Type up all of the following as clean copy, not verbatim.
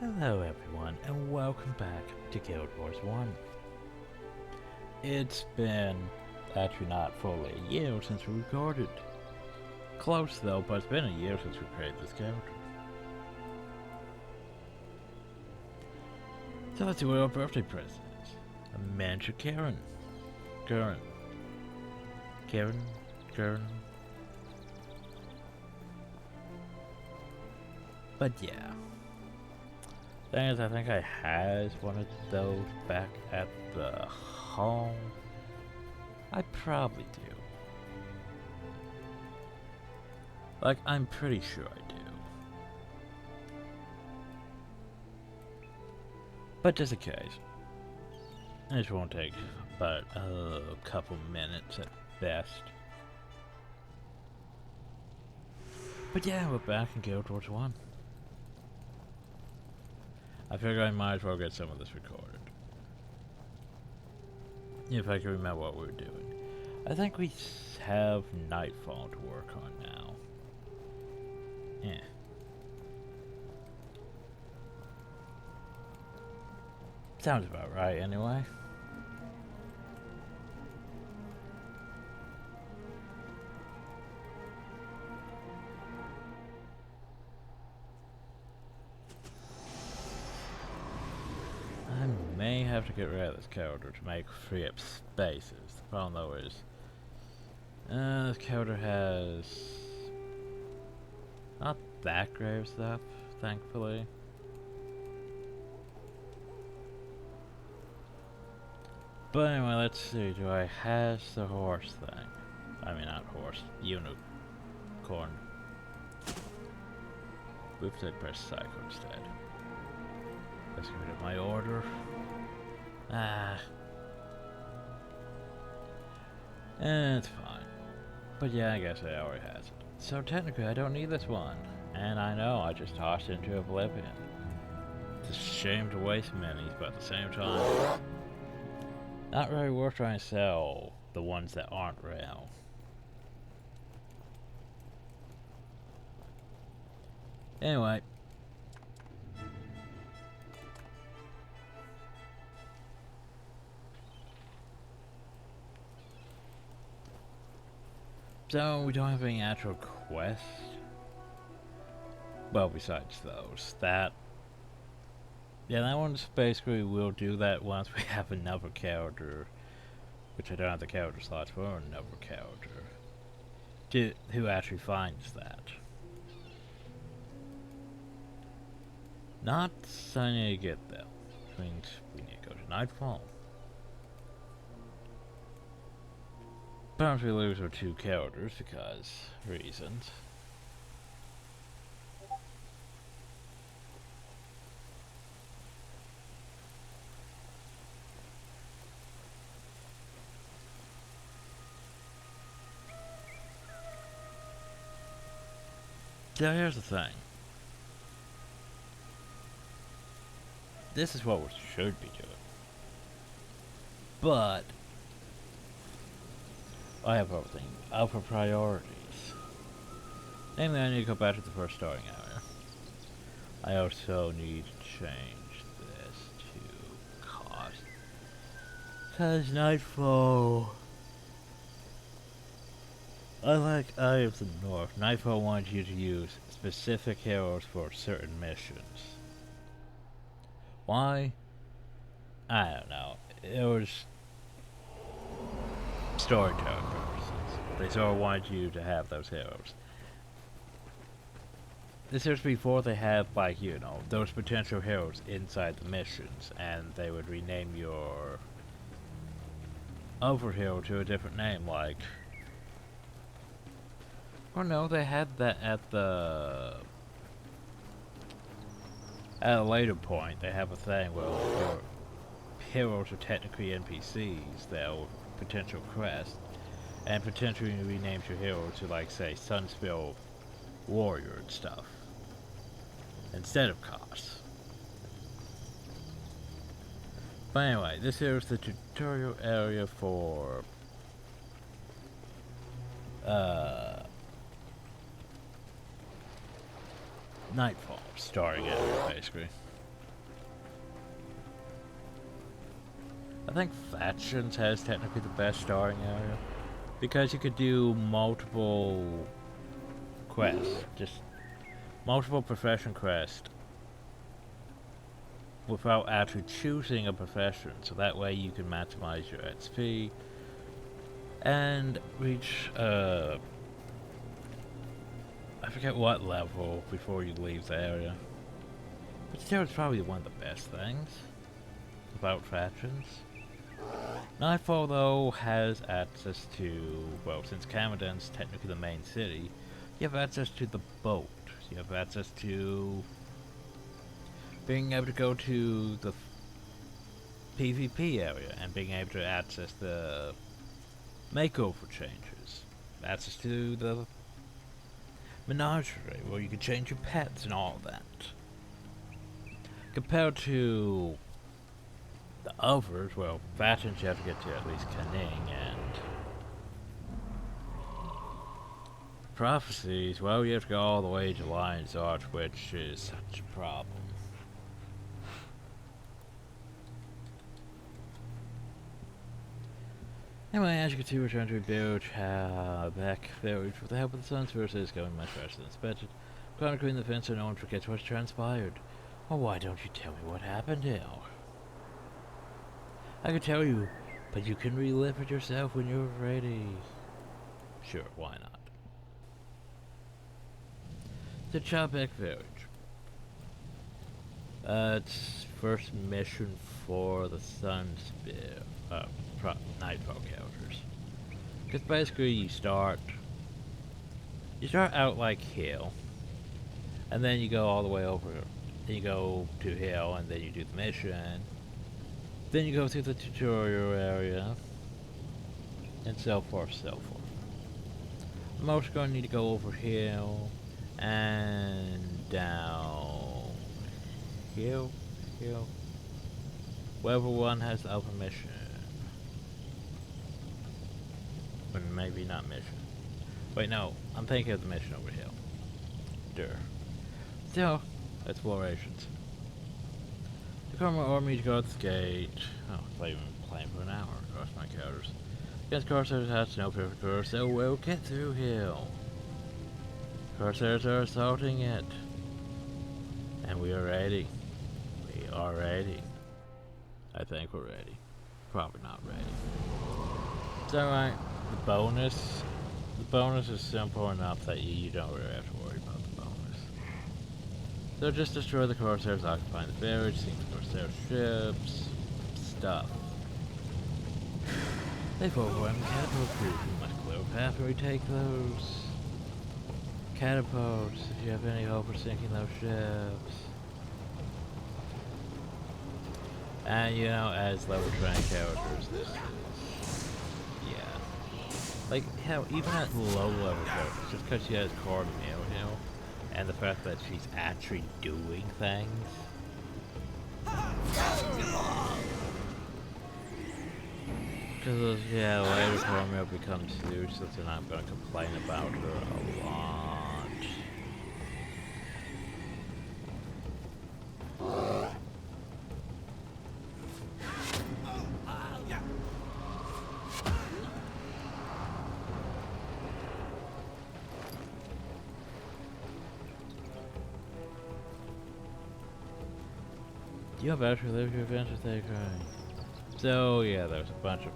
Hello everyone, and welcome back to Guild Wars 1. It's been actually not fully a year since we recorded. Close though, but it's been a year since we created this character. So let's see what our birthday present is. A miniature Karen. But yeah. Thing is, I think I had one of those back at the home. I probably do. Like, I'm pretty sure I do. But just in case, this won't take but a couple minutes at best. But yeah, we're back in Guild Wars 1. I figure I might as well get some of this recorded. If I can remember what we were doing. I think we have Nightfall to work on now. Yeah. Sounds about right anyway. I may have to get rid of this character to make free up spaces. The problem though is this character has not that grave stuff, thankfully. But anyway, let's see, do I have the horse thing? I mean not horse, unicorn. We've said press cycle instead. Let's get rid of my order. It's fine. But yeah, I guess I already has it. So technically I don't need this one. And I know, I just tossed it into oblivion. It's a shame to waste minis, but at the same time, not really worth trying to sell the ones that aren't real. Anyway. So, we don't have any actual quests. Well, besides those. That one's basically, we'll do that once we have another character. Which I don't have the character slots for another character. Who actually finds that. Not so I need to get them. Which means we need to go to Nightfall. Sometimes we lose our two characters because reasons. So here's the thing. This is what we should be doing. But I have everything up for priorities. Namely, I need to go back to the first starting area. I also need to change this to cost. Cause Nightfall, unlike Eye of the North, Nightfall wants you to use specific heroes for certain missions. Why? I don't know. It was storytelling purposes. They sort of wanted you to have those heroes. This is before they had, like, you know, those potential heroes inside the missions, and they would rename your overhero to a different name, like... Or no, they had that at a later point. They have a thing where your heroes are technically NPCs, they're potential quests, and potentially renames your hero to, like, say, Sunspill Warrior and stuff, instead of costs. But anyway, this here is the tutorial area for Nightfall, starting area, basically. I think Factions has technically the best starting area. Because you could do multiple quests. Just multiple profession quests. Without actually choosing a profession. So that way you can maximize your XP. And reach, I forget what level before you leave the area. But still, it's probably one of the best things about Factions. Nightfall, though, has access to, well, since Camadan's technically the main city, you have access to the boat. You have access to being able to go to the PvP area and being able to access the makeover changes. Access to the menagerie, where you can change your pets and all that. Compared to the others, well, Factions you have to get to at least Canning, and Prophecies, well, you have to go all the way to Lion's Arch, which is such a problem. Anyway, as you can see, we're trying to rebuild back village with the help of the Sun's versus going much faster than expected. Chronicling the fence so no one forgets what's transpired. Well, why don't you tell me what happened here? I could tell you, but you can relive it yourself when you're ready. Sure, why not? The Chapek Village. It's first mission for the Sunspear, Nightfall characters. Because basically you start out like Hill, and then you go all the way over, then you go to Hill, and then you do the mission, then you go through the tutorial area, and so forth, so forth. I'm also going to need to go over Hill, and down Hill. Level 1 has the upper mission. But maybe not mission. Wait, no, I'm thinking of the mission over Hill. Durr. Still, explorations. The Karma army to guard the gate. Oh, they've been playing for an hour across my counters. Against Corsairs has no perfect course, so we'll get through Hill. Corsairs are assaulting it. And we are ready. We are ready. I think we're ready. Probably not ready. It's alright. The bonus is simple enough that you don't really have to worry about the bonus. So just destroy the Corsairs occupying the village, sink the Corsair ships, stuff. They've overwhelmed the catapult crew. We must clear a path and retake those catapults if you have any hope of sinking those ships. And you know, as level 20 characters, this is, yeah. Like, hell, even at low level characters, just because she has core meal, you know, and the fact that she's actually doing things. Because, yeah, later core meal becomes useless, and I'm going to complain about her a lot. You have actually lived your adventures there, crying. So, yeah, there's a bunch of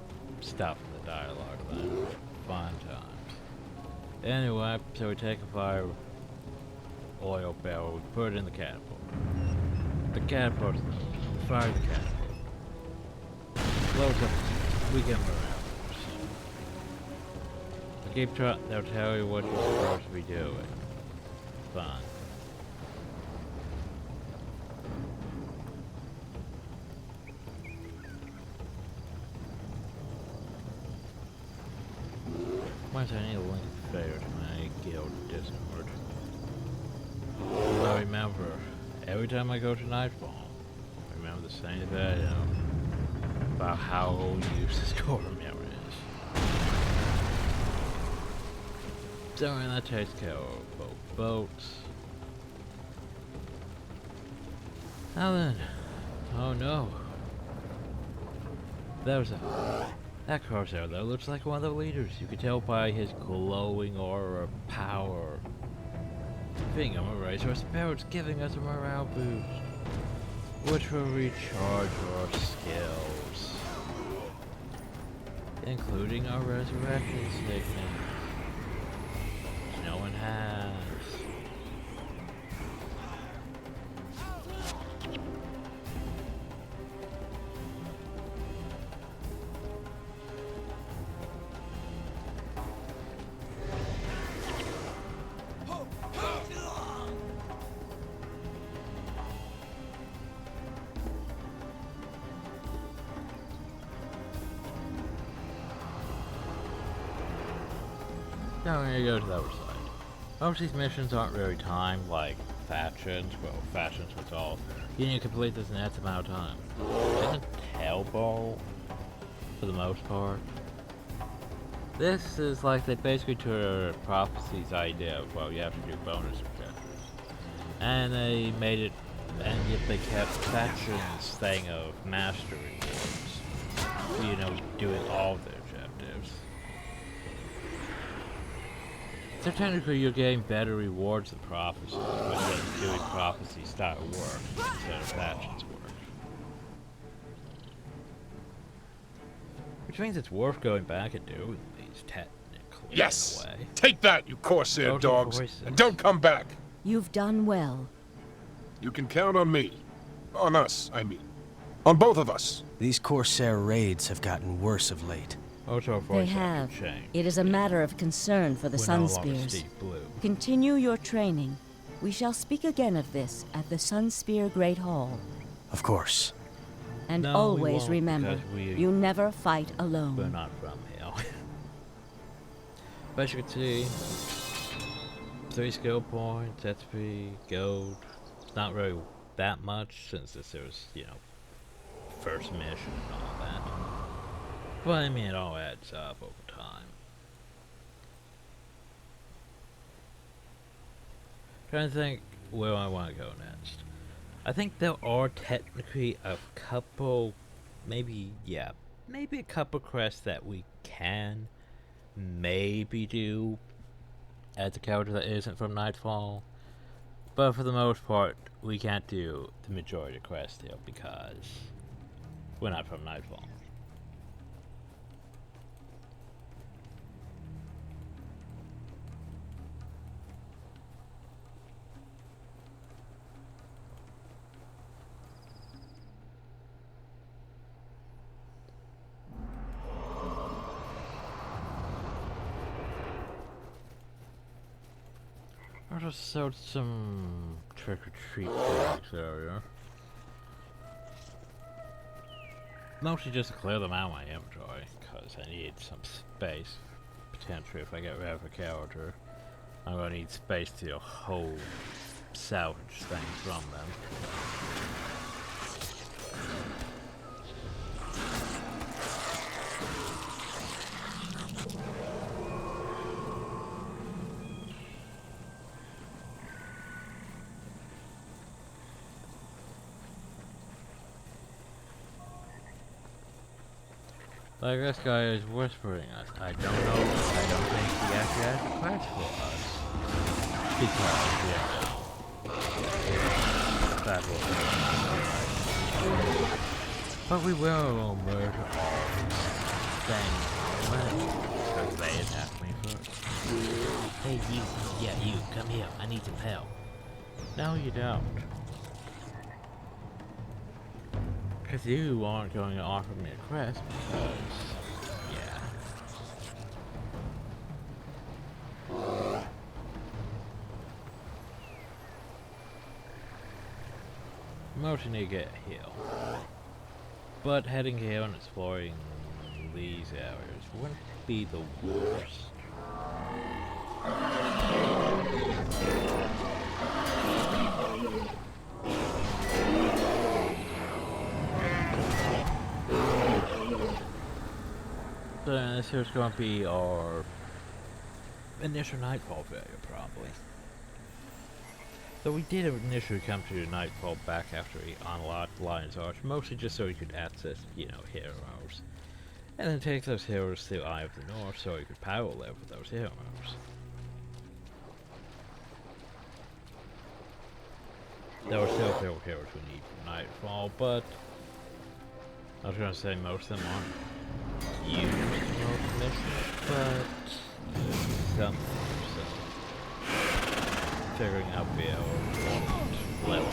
stuff in the dialogue then. Fun times. Anyway, so we take a fire oil barrel, we put it in the catapult. The catapult, fire the catapult. Blows up, we get more arrows. Keep trying, they'll tell you what you're supposed to be doing. Fun. Once I need a link failure to my guild Discord. I remember, every time I go to Nightfall, I remember the same thing, you know, about how useless core memory is. So, and that takes care of both boats. Now then, oh no. That Corsair though looks like one of the leaders. You can tell by his glowing aura of power. Being a race, our spirit's giving us a morale boost, which will recharge our skills, including our resurrection sickness, which no one has. Now we're gonna go to the other side. Most of these missions aren't really timed like factions. Well, factions was all. You need to complete this in X amount of time. Isn't Hellball for the most part? This is like they basically took Prophecy's idea of, well, you have to do bonus objectives. And they made it, and yet they kept factions thing of mastery rewards. You know, doing all their objectives. So technically you're getting better rewards than Prophecies, but you're doing Prophecy style work instead of factions work. Which means it's worth going back and doing these technically. Yes! In a way. Take that, you Corsair dogs, and don't come back! You've done well. You can count on me. On us, I mean. On both of us. These Corsair raids have gotten worse of late. They have. It is a matter of concern for the Sunspears. Continue your training. We shall speak again of this at the Sunspear Great Hall. Of course. And No, always remember, you never fight alone. We're not from hell. But as you can see, 3 skill points, XP, gold. It's not really that much since this was, you know, first mission and all that. But I mean, it all adds up over time. Trying to think where I want to go next. I think there are technically a couple, maybe a couple quests that we can maybe do as a character that isn't from Nightfall. But for the most part, we can't do the majority of quests here because we're not from Nightfall. I just sold some trick-or-treat bags earlier. Mostly just to clear them out of my inventory, because I need some space. Potentially, if I get rid of a character, I'm gonna need space to hold salvage things from them. Like this guy is whispering us. I don't know. I don't think he actually has a quest for us. Because, that's what we're. But we will murder all things. Because they attacked me first. Hey, you, come here. I need some help. No, you don't. Because you aren't going to offer me a quest because, Mostly need to get a heal. But heading here and exploring these areas wouldn't be the worst. So this here's going to be our initial Nightfall video, probably. So we did initially come to Nightfall back after we unlocked Lion's Arch, mostly just so we could access, you know, heroes. And then take those heroes to Eye of the North so we could power level those heroes. There were still several heroes we need for Nightfall, but I was gonna say most of them aren't used in most missions, but some so figuring out build, level,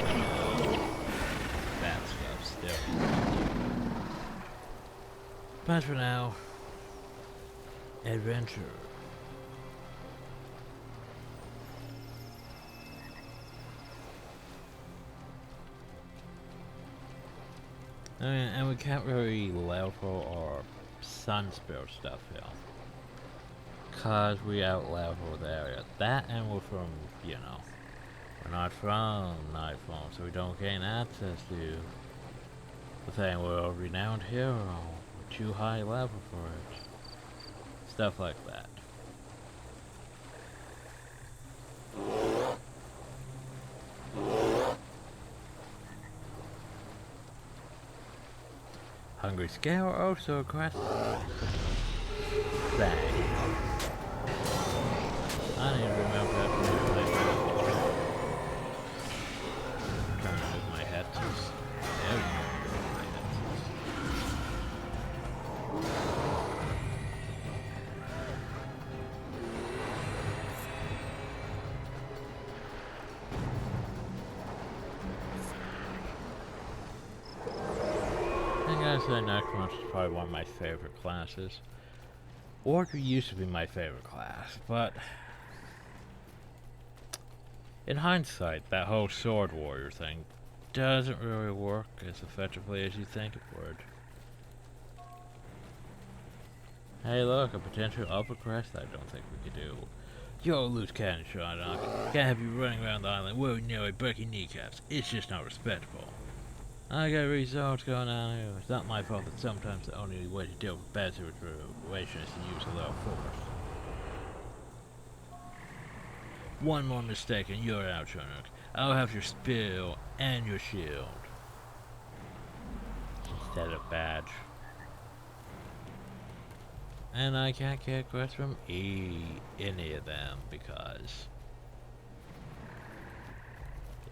that stuff still. But for now, adventure. And we can't really level our Sunspear stuff here. Cause we out-leveled the area. That and we're from, you know, we're not from Nightfall, so we don't gain access to the thing. We're a renowned hero. We're too high level for it. Stuff like that. Hungry Scale also aggressive. Dang. I need to remember that from the replay. I'm trying to move my head to there we go. My I gotta say, Necromant is probably one of my favorite classes. Orc used to be my favorite class, but in hindsight, that whole sword warrior thing doesn't really work as effectively as you think it would. Hey look, a potential upper crest I don't think we could do. Yo, loose cannon shot, can't have you running around the island willy-nilly breaking kneecaps. It's just not respectable. I got results going on here. It's not my fault that sometimes the only way to deal with bad situations is to use a little force. One more mistake and you're out, Sharnock. I'll have your spear and your shield. Instead of badge. And I can't get quests from any of them because...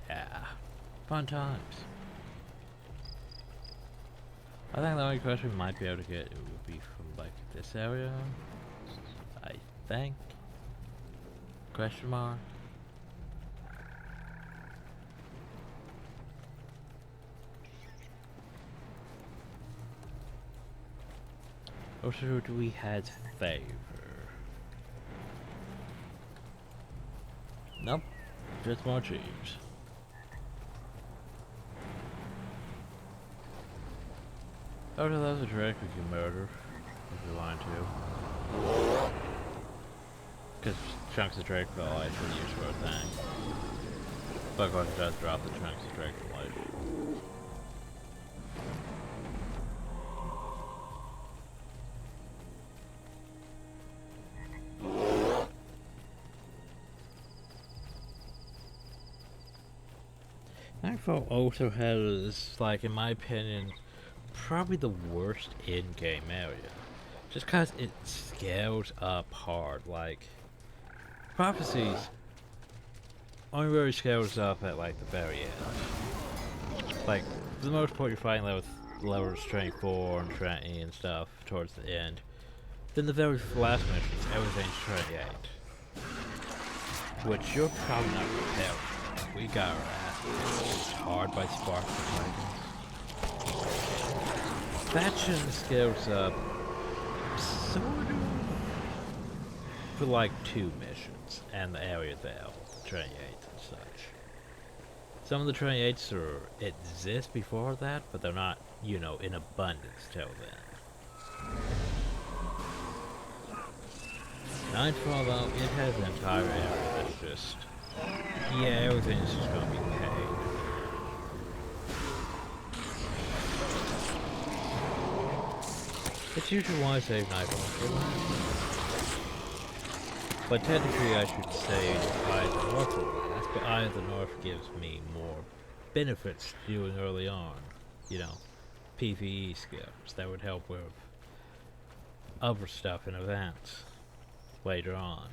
yeah. Fun times. I think the only quest we might be able to get it would be from like this area. I think. Question mark. Also, do we have favor? Nope. Just more cheese. Oh, no, that's a trick we can murder if we want to. Because chunks of Drake for life are used for a thing. But of course it does drop the chunks of Drake for life. Nightfall also has, like, in my opinion, probably the worst in-game area. Just cause it scales up hard, like... Prophecies only really scales up at, like, the very end. Like, for the most part you're fighting level strength 4 and 20 and stuff towards the end. Then the very last missions, everything's 28. Which you're probably not prepared for. We got our ass kicked hard by Spark the Titans. Faction scales up sort of for like 2 missions and the area there, the 28 and such. Some of the 28s exist before that, but they're not, you know, in abundance till then. Nightfall though, it has an entire area that's just, yeah, everything's just gonna be paid. It's usually why I save Nightfall. But technically I should say I Northfall last, but Eye of the North gives me more benefits doing early on. You know, PvE skills that would help with other stuff in events later on.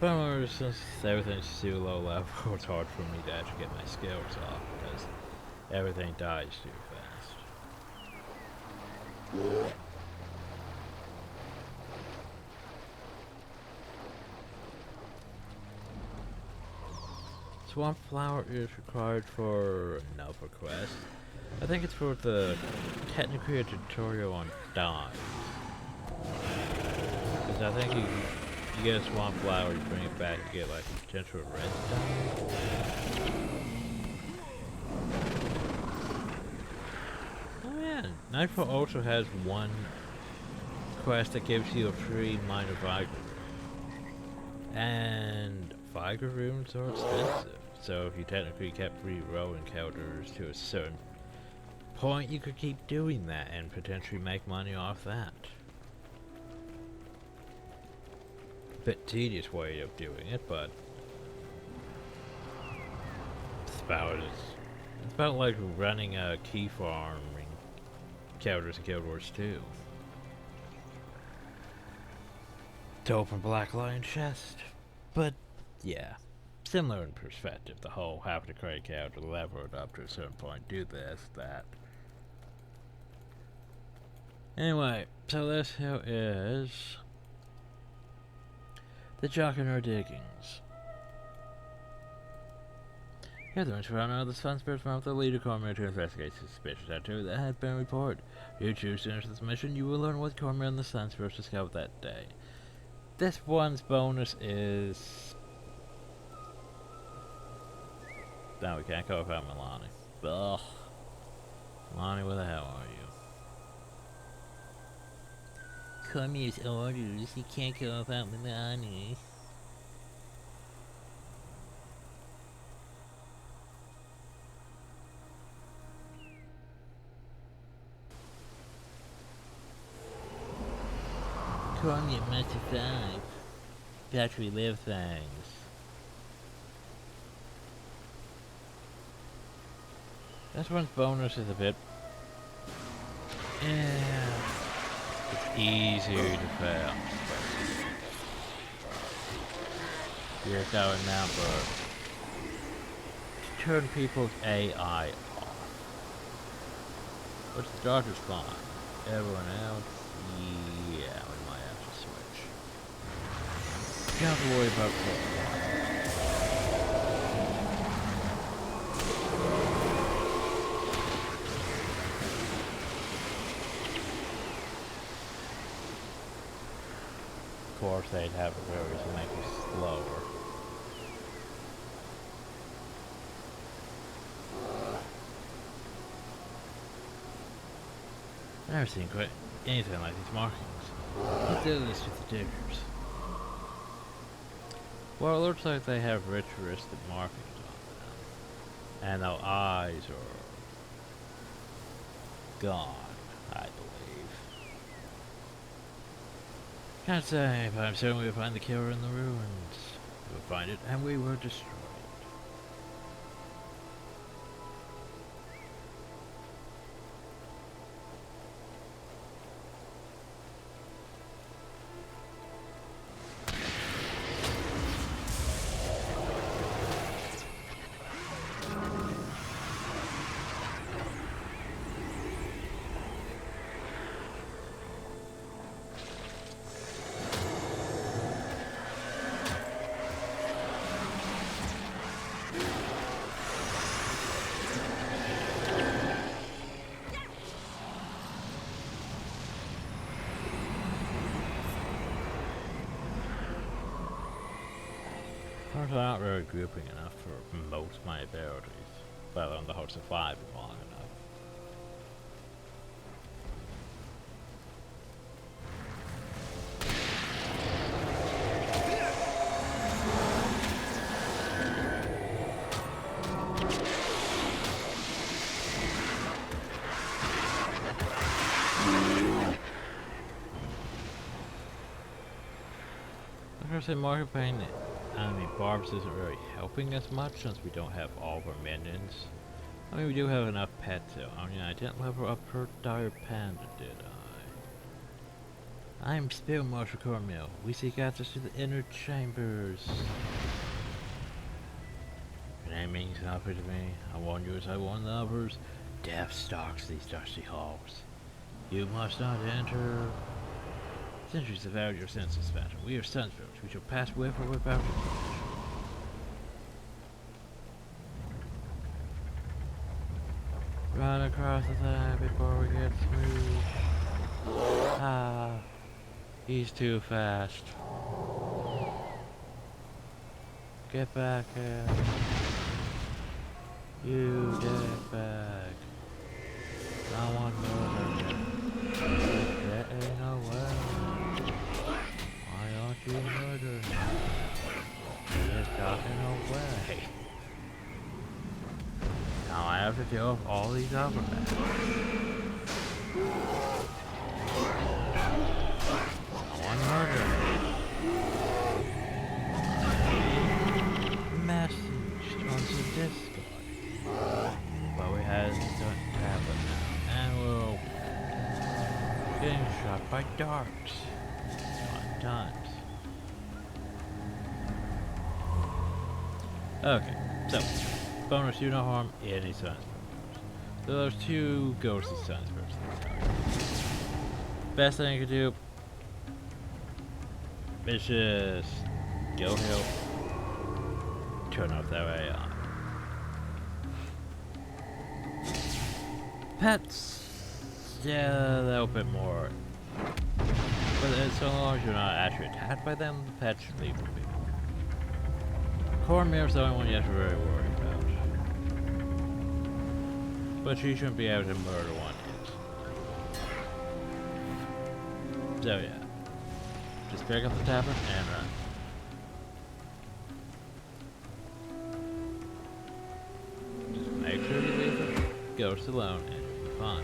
But since everything's too low level, it's hard for me to actually get my skills off because everything dies too fast. Swamp Flower is required for another quest. I think it's for the technically a tutorial on dives. Because I think you get a Swamp Flower, you bring it back, you get like a potential redstone. Oh yeah, Nightfall also has one quest that gives you a free minor Viger. And Viger runes are expensive. So if you technically kept re-rolling encounters to a certain point, you could keep doing that and potentially make money off that. Bit tedious way of doing it, but it's about like running a key farm encounters in Guild Wars 2. To open Black Lion chest, but yeah. Similar in perspective, the whole having to create character, level it up to a certain point, do this, that. Anyway, so this here is the Jockiner Diggings. Here the runner of the Sun Spirits from the leader Cormier to investigate suspicious activity that had been reported. If you choose to enter this mission, you will learn what Cormier and the Sun Spirits discovered that day. This one's bonus is... No, we can't go without Milani. Ugh. Milani, where the hell are you? Cormier's orders, you can't go without Milani. Cormier must survive. Got to relive things. This one's bonus is a bit... Yeah... It's easier to fail. You're going now, but... To turn people's AI off. What's the doctor's fine? Everyone else? Yeah, we might have to switch. You don't have to worry about that. Of course, they'd have it very to make it slower. I've never seen quite anything like these markings. What do this with the diggers? Well, it looks like they have ritualistic markings on them. And their eyes are gone, I believe. Can't say, but I'm certain we'll find the killer in the ruins. We'll find it, and we were destroyed. I'm not really grouping enough for most of my abilities, let alone the whole surviving long enough. I'm gonna say Market Pain, I mean, Barbs isn't really helping us much since we don't have all of our minions. I mean, we do have enough pets though. I mean, I didn't level up her dire panda, did I? I'm still Marshal Cornmeal. We seek answers to the inner chambers. Your name means nothing to me. I warn you as I warn the others. Death stalks these dusty halls. You must not enter. Centuries have added your senses, Phantom. We are Sunsparrows. We shall pass with or without your permission. Run across the thing before we get smooth. Ah, he's too fast. Get back here. You get back. I want murder. There ain't no way. Why aren't you murdering? Just talking away. Now I have to deal with all these other bats. Someone murdered me. Message on the Discord. But we had a stunt tablet now. And we're getting shot by darts. Fun times. Okay, so. Bonus, do not harm any Sunsparrows. So there's 2 ghostly Sunsparrows. Best thing you can do is just go heal, turn off that AI. Pets, yeah, they're a bit more. But so long as you're not actually attacked by them, the pets should leave with you. Cornmeal's the only one you have to really worry about. But she shouldn't be able to murder one hit. So yeah. Just pick up the tablet and run. Just make sure you leave the ghost alone and you'll be fine.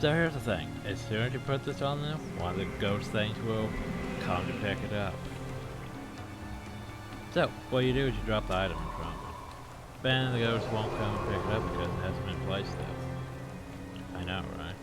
So here's the thing. As soon as you put this on them, one of the ghost things will come to pick it up. So, what you do is you drop the item in front of it. Then the ghost won't come and pick it up because it hasn't been placed there. I know, right?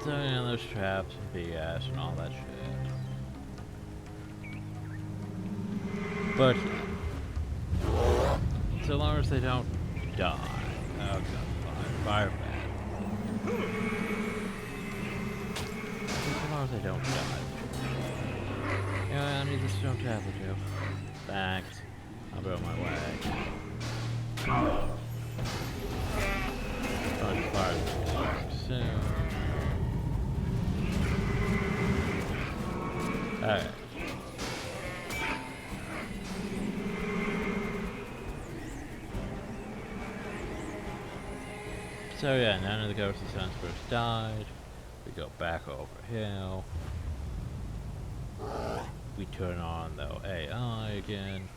So, you know, there's traps and BS and all that shit. But, so long as they don't die. Oh god, fire bad. As long as they don't die. Yeah, I need the stone tablet too. Thanks. I'll be on my way. I'll just fire them soon. Alright. So yeah, none of the ghostly Sunsparrows died. We go back over hill. We turn on the AI again.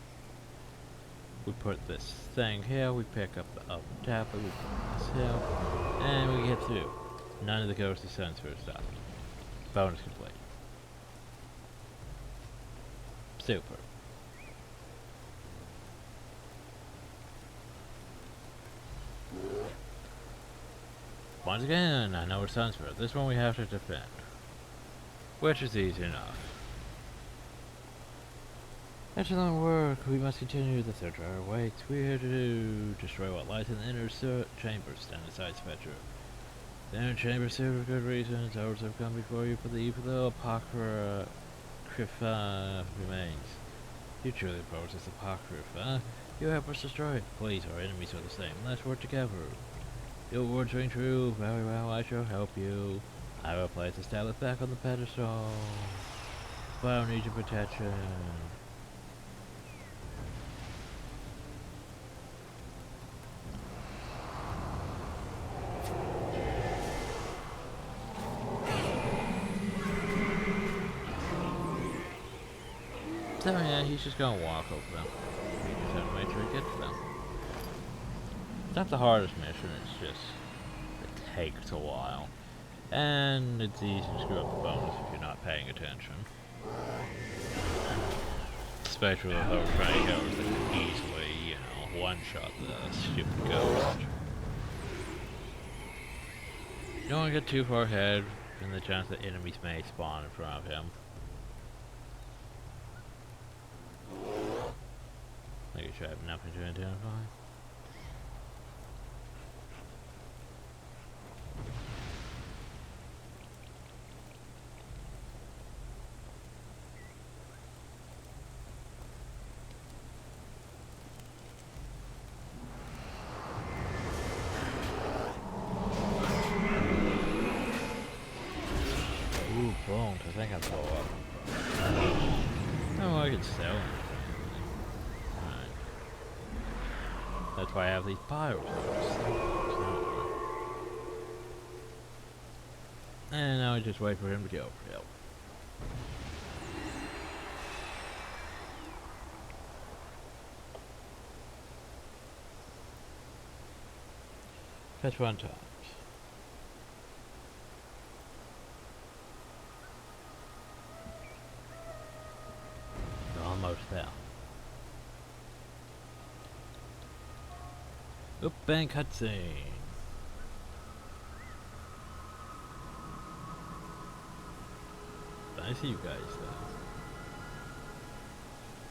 We put this thing here, we pick up the upper tablet, we put this hill, and we get through. None of the ghostly Sunsparrows died. Bonus complete. Super. Once again, I know it's Sunsparrow. This one we have to defend. Which is easy enough. Excellent work. We must continue. The third hour waits. We're here to destroy what lies in the inner chambers. Stand aside, Spectre. The inner chambers serve for good reasons. Ours have come before you for the evil Apocrypha remains. You truly possess Apocrypha. You help us destroy it. Please, our enemies are the same. Let's work together. Your words ring true. Very well, I shall help you. I will place the tablet back on the pedestal. But I don't need your protection. So yeah, he's just gonna walk over them. We just have to make sure he gets to them. It's not the hardest mission, it's just, it takes a while. And it's easy to screw up the bonus if you're not paying attention. Especially with those right arrows that can easily, you know, one-shot the stupid ghost. You don't want to get too far ahead, and the chance that enemies may spawn in front of him. Making sure I have nothing to identify. Ooh, bones. I think I blow up. Oh, I could sell them. Alright. That's why I have these pyros. And now I just wait for him to go. Yep. Catch one times. Almost there. Oop, and cutscene. I see you guys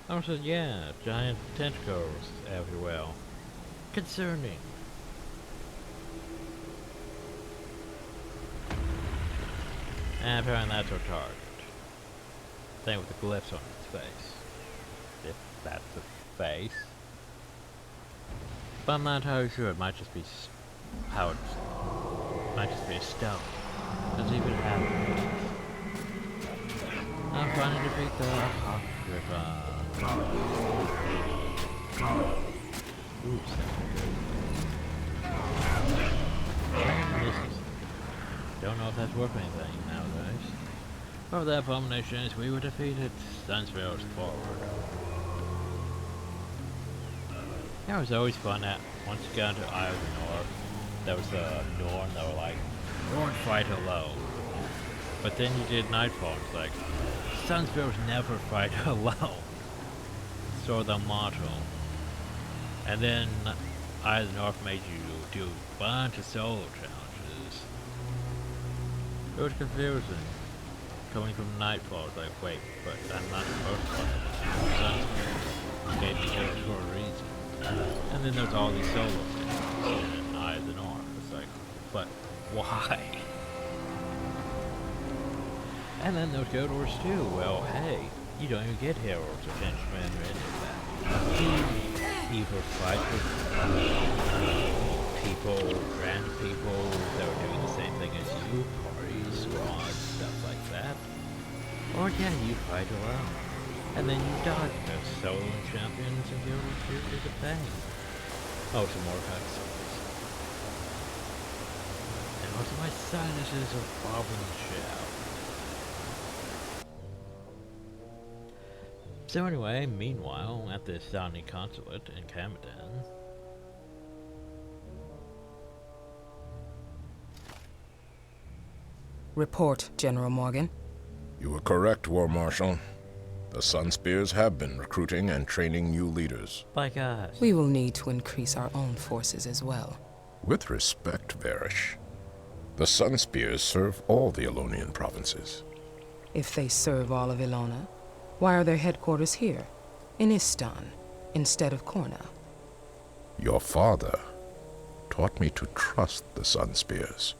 though. Also, yeah, giant tentacles everywhere. Concerning. And apparently that's our target. Same with the glyphs on its face. If that's the face. But I'm not entirely sure, it might just be how it's might just be a stone. Doesn't even have it. I'm trying to defeat the Apocrypha. Oops, don't know if that's worth anything nowadays. For the abominations, we were defeated. Sunsville's forward. Yeah, it was always fun that once you got into Eye of the North, there was the Norn that were like, don't fight alone. But then you did Nightfall, and it's like, Sunsville's never fight alone. So the motto. And then Eye of the North made you do a bunch of solo challenges. It was confusing. Coming from Nightfall, it's like, wait, but I'm not supposed to fight Sunsville. Gave me kills for a reason. And then there's all these solo things in Eye of the North. It's like, but why? And then there's Guild Wars 2. Well, hey, you don't even get heroes or henchmen or any of that. You either fight with people, random people that are doing the same thing as you, parties, squads, stuff like that. Or yeah, you fight alone. And then you die because solo champions in Guild Wars 2 is a thing. Oh, some more cutscenes. And also my sinuses are bobbing shit. So anyway, meanwhile, at the Estonian consulate in Kamadan. Report, General Morgan. You were correct, War Marshal. The Sunspears have been recruiting and training new leaders. By God. We will need to increase our own forces as well. With respect, Varish, the Sunspears serve all the Elonian provinces. If they serve all of Ilona, why are their headquarters here, in Istan, instead of Korna? Your father taught me to trust the Sunspears.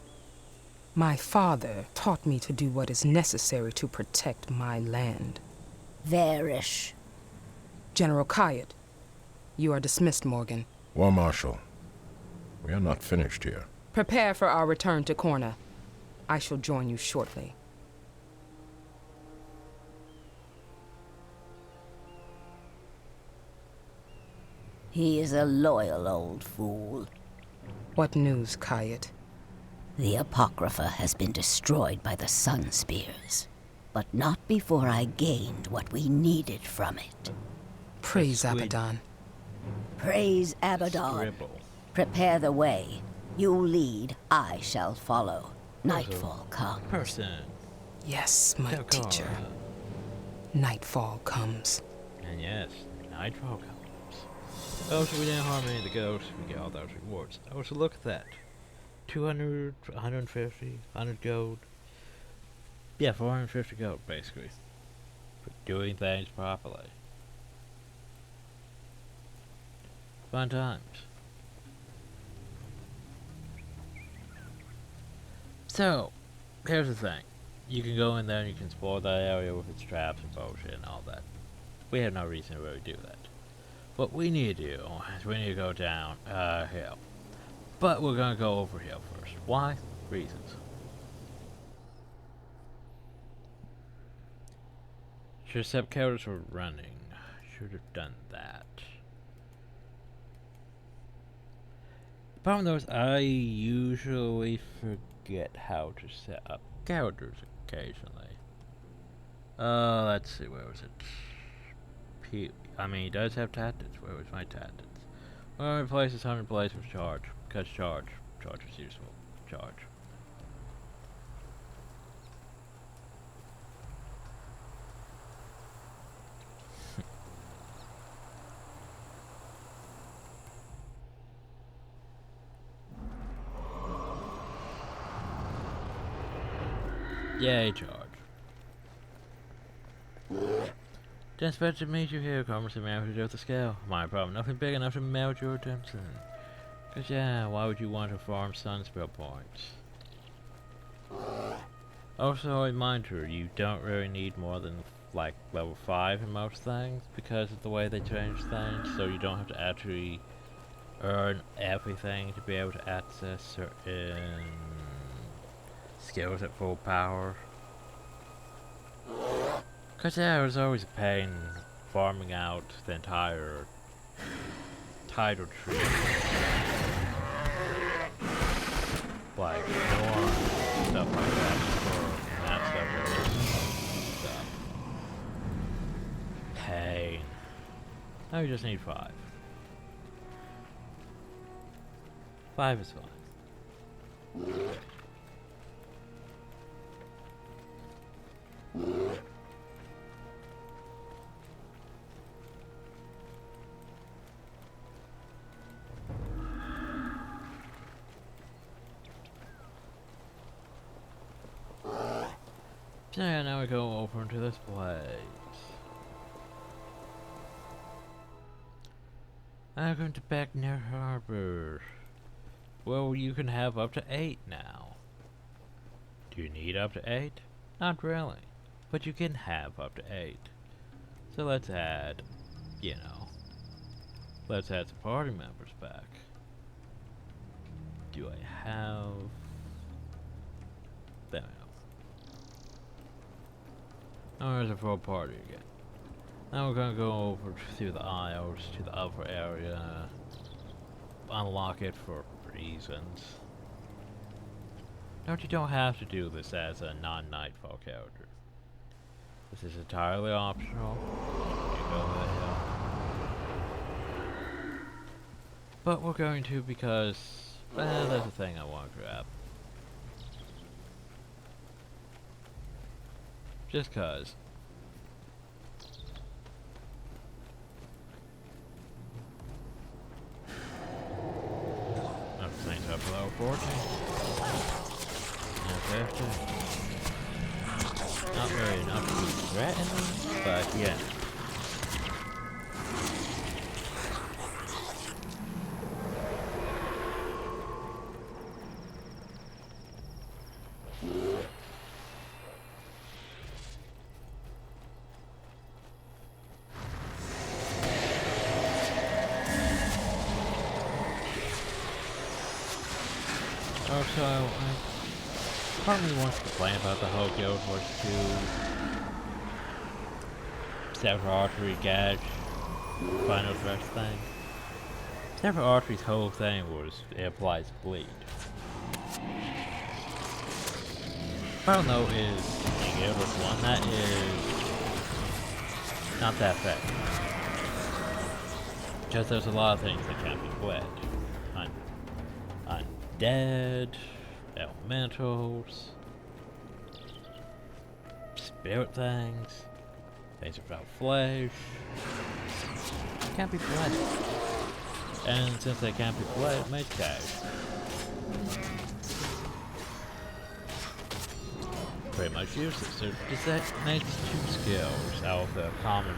My father taught me to do what is necessary to protect my land. Varish. General Kayat, you are dismissed, Morgan. War Marshal, we are not finished here. Prepare for our return to Korna. I shall join you shortly. He is a loyal old fool. What news, Kayat? The Apocrypha has been destroyed by the Sunspears. but not before I gained what we needed from it. Praise Abaddon. Praise Abaddon. Scribble. Prepare the way. You lead, I shall follow. Nightfall comes. Person. Yes, my teacher. Nightfall comes. And yes, Nightfall comes. Oh, so we didn't harm any of the ghosts. We get all those rewards. Oh, so look at that. 200, 150, 100 gold. Yeah, 450 gold, basically. For doing things properly. Fun times. So, here's the thing. You can go in there and you can explore that area with its traps and bullshit and all that. We have no reason to really do that. What we need to do is we need to go down hill. But we're gonna go over hill first. Why? Reasons. Should have set counters for running. Should have done that. The problem though is I usually forget how to set up characters occasionally. Let's see, where was it? I mean, he does have tactics. Where was my tactics? Well, replace his 100 plays with charge. Because charge is useful. Charge. Yay, charge. Didn't expect to meet you here, Commerce and Manager of the Scale. My problem, nothing big enough to melt your attention. Cause yeah, why would you want to farm Sunspell points? Also, a reminder, you don't really need more than like level 5 in most things because of the way they change things, so you don't have to actually earn everything to be able to access certain skills at full power. Cause yeah, it was always a pain farming out the entire title tree. Like more stuff like that for that stuff. Pain. Now you just need 5. 5 is fine. So yeah, now we go over into this place. Welcome to back near Harbor. Well, you can have up to 8 now. Do you need up to 8? Not really. But you can have up to 8. So let's add, you know, let's add some party members back. Do I have... There we go. Now there's a full party again. Now we're gonna go over through the aisles to the upper area. Unlock it for reasons. Note you don't have to do this as a non-Nightfall character. This is entirely optional. You go over the hill. But we're going to because, there's a thing I want to grab. Just cause. I've cleaned up level 14. Now 15. Not very enough to be threatening, but yeah. Also, part of me wants to complain about the whole Guild Wars 2 Separate Artery Gauge Final Dress thing. Separate Artery's whole thing was it applies bleed. What I don't know is in Guild Wars 1 that not that effective. Because there's a lot of things that can't be bled. Undead, elementals, spirit things, things without flesh. Can't be bled. And since they can't be bled, it makes cash. Pretty much useless. So does that make 2 skills out of the common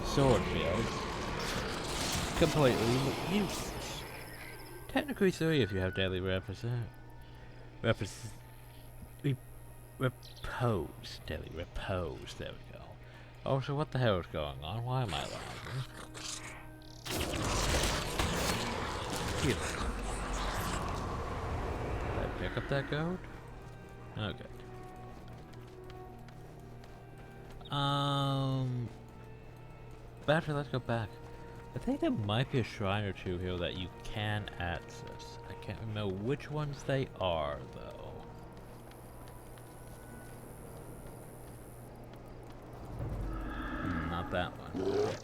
sword build completely useless? Technically 3 if you have daily repose. Daily repose, there we go. Oh, so what the hell is going on? Why am I lagging? Here. Did I pick up that gold? Okay. Actually, let's go back. I think there might be a shrine or 2 here that you can access. I can't remember which ones they are, though. Not that one.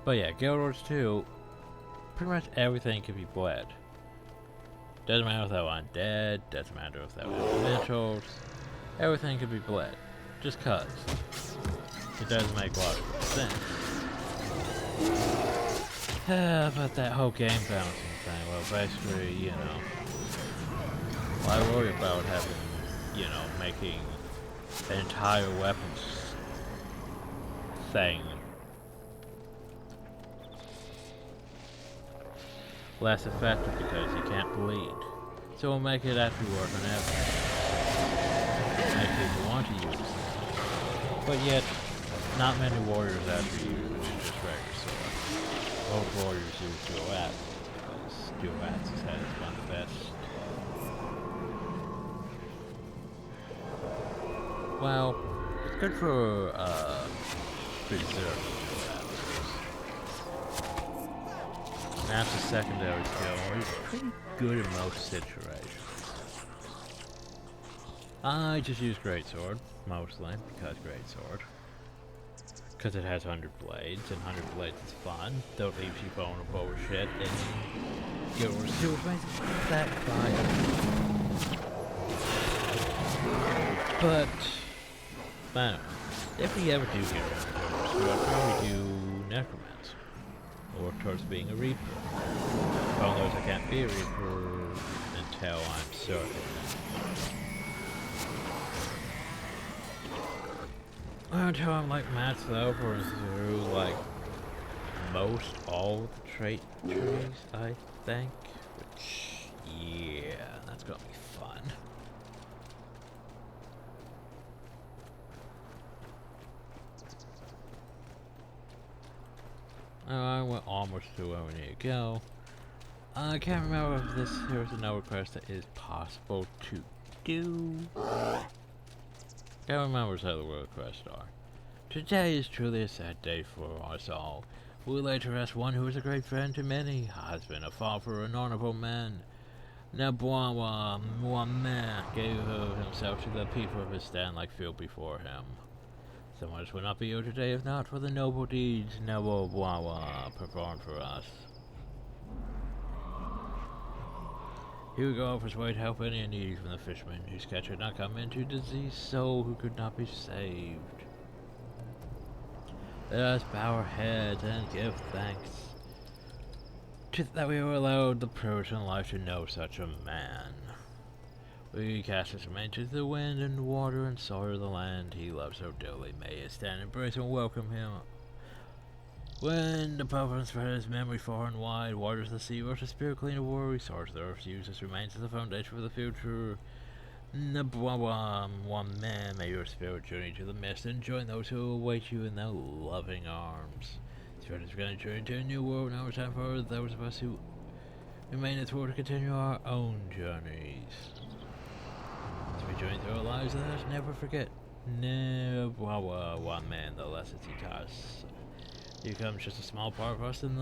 But yeah, Guild Wars 2, pretty much everything can be bled. Doesn't matter if they were undead, doesn't matter if they were elementals, everything can be bled. Just cuz. It doesn't make logical sense. But that whole game balancing thing, well basically, you know, why worry about having, you know, making an entire weapons thing less effective because you can't bleed. So we'll make it actually work on everything. Make people want to use it. But yet, not many warriors actually use just regular sword. Most warriors use dual axes because dual axes has one of the best. Well, it's good for preserving. That's a secondary skill. He's pretty good in most situations. I just use greatsword, mostly, because greatsword. Because it has 100 blades, and 100 blades is fun, though it leaves you vulnerable with shit, and Guild Wars 2 which makes it that fire. But, I don't know. If we ever do get around to Guild Wars 2, I'll probably do Necromancer. Or towards being a Reaper. Although I can't be a Reaper until I'm certain. Until I'm like maxed over through like most all the trait trees, I think. Which, yeah, that's gonna be fun. We're almost to where we need to go. I can't remember if this here's another quest that is possible to do. Can't remember what the world quests are. Today is truly a sad day for us all. We lay to rest one who was a great friend to many, husband, a father, an honorable man. Nabuawa Muammar gave himself to the people of his stand like field before him. So much would not be here today if not for the noble deeds Nabuawa performed for us. He would go off his way to help any in need from the fishermen whose catch had not come into diseased soul who could not be saved. Let us bow our heads and give thanks that we were allowed the privilege in life to know such a man. We cast his remains into the wind and water and soil of the land he loved so dearly. May his stand embrace and welcome him. When the prophet spread his memory far and wide, waters the sea, rushed the spirit clean of war, resource the earth, use his remains as a foundation for the future. Nabuawa, one man, may your spirit journey to the mist and join those who await you in their loving arms. Spirit is going to journey to a new world. Now it's time for those of us who remain in this world to continue our own journeys. As we journey through our lives, let us never forget Nabuawa, one man, the lessons he taught us. He becomes just a small part of us, and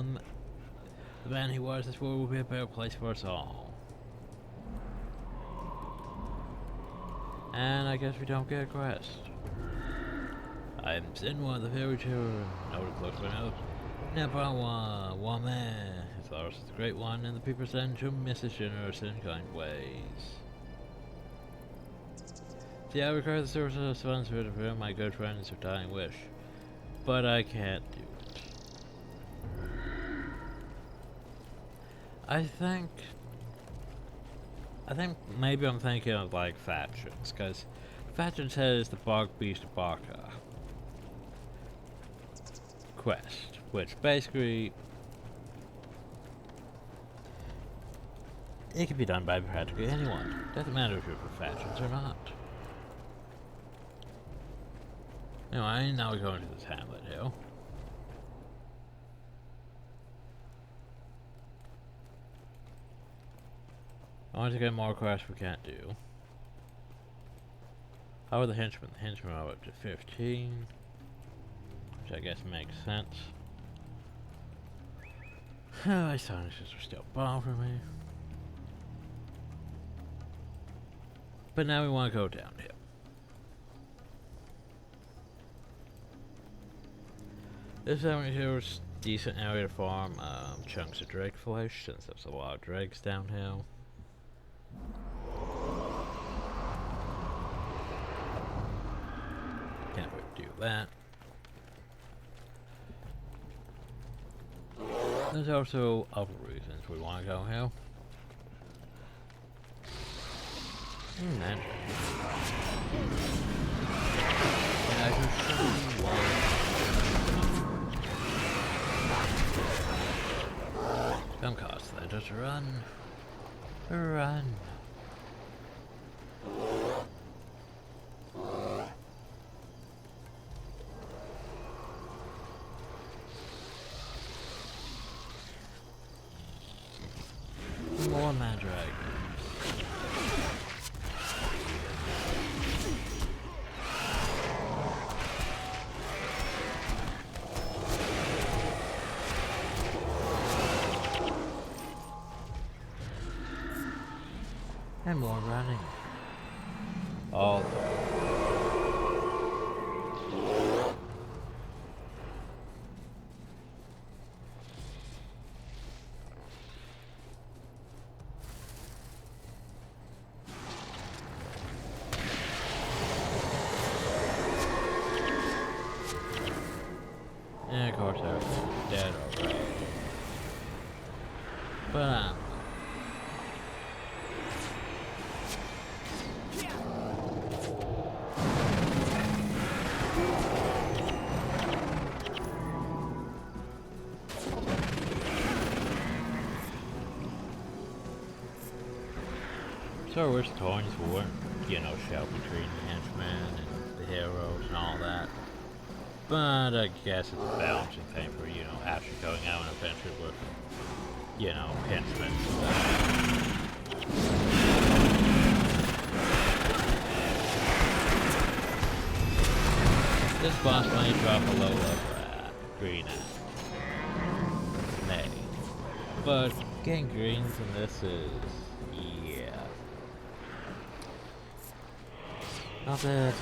the man he was, this world will be a better place for us all. And I guess we don't get a quest. I am Sinwa, the fairy tale, noted close by now. Nepawa, Wame, his Lars is the great one, and the people send to Mrs. Generous in kind ways. See, I require the service of funds to fulfill my good friend's dying wish, but I can't do it. I think maybe I'm thinking of like factions, because faction says the Bog Beast of Baka quest, which basically it can be done by practically anyone. Doesn't matter if you're for factions or not. Anyway, now we're going to this hamlet hill. I want to get more quests we can't do. How are the henchmen? The henchmen are up to 15. Which I guess makes sense. My sinuses are still bothering me. But now we want to go downhill. This area here is a decent area to farm chunks of drake flesh, since there's a lot of drakes downhill. Can't wait to do that. There's also other reasons we want to go here. That I just show you why. Come cost that, just run. Run. More mad dragons. And more running. All yeah, of course everything's dead already. But so I wish the coins weren't, shared between the henchmen and the heroes and all that. But I guess it's a balancing thing for, actually going out on an adventure with, henchmen. This boss might drop a low level green Nay. But getting greens in this is not that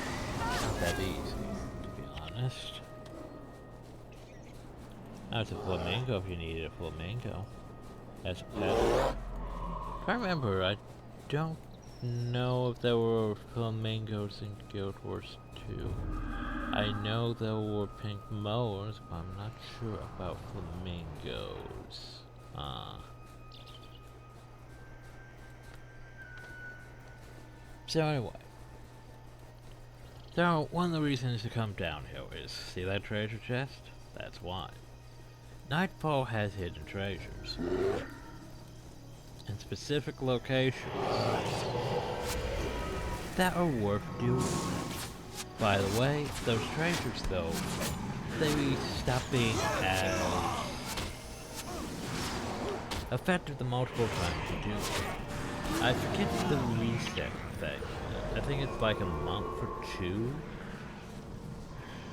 easy, to be honest. Now it's a flamingo if you needed a flamingo as a pet. I remember, I don't know if there were flamingos in Guild Wars 2. I know there were pink mowers, but I'm not sure about flamingos. So anyway. So, one of the reasons to come downhill is, see that treasure chest? That's why. Nightfall has hidden treasures. In specific locations that are worth doing. By the way, those treasures though, they stop being as effective the multiple times you do it. I forget the reset thing. I think it's like a month or 2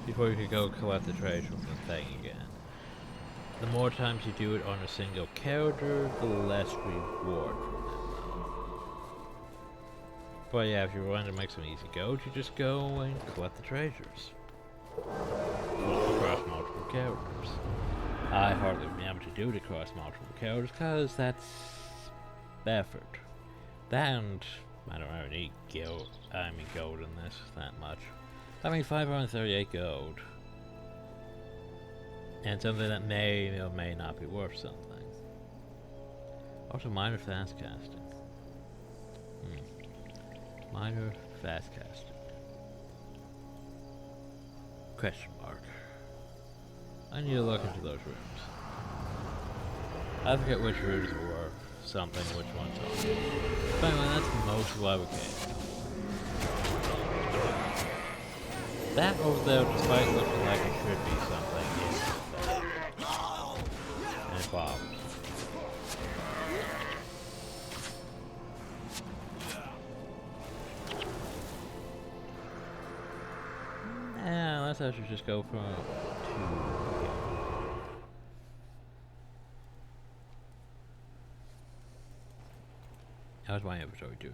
before you can go collect the treasure from the thing again. The more times you do it on a single character, the less reward from them. But yeah, if you want to make some easy gold, you just go and collect the treasures. Across multiple characters. I hardly remember to do it across multiple characters because that's effort. That and I don't really need gold in this that much. I mean 538 gold. And something that may or may not be worth something. Also minor fast casting. Minor fast casting. Question mark. I need to look into those rooms. I forget which rooms were something, which ones aren't. But anyway, that's most of what we can. That over there, despite looking like it should be something, is that. And it bombs. Yeah, unless I should just go from 2. How's my inventory doing?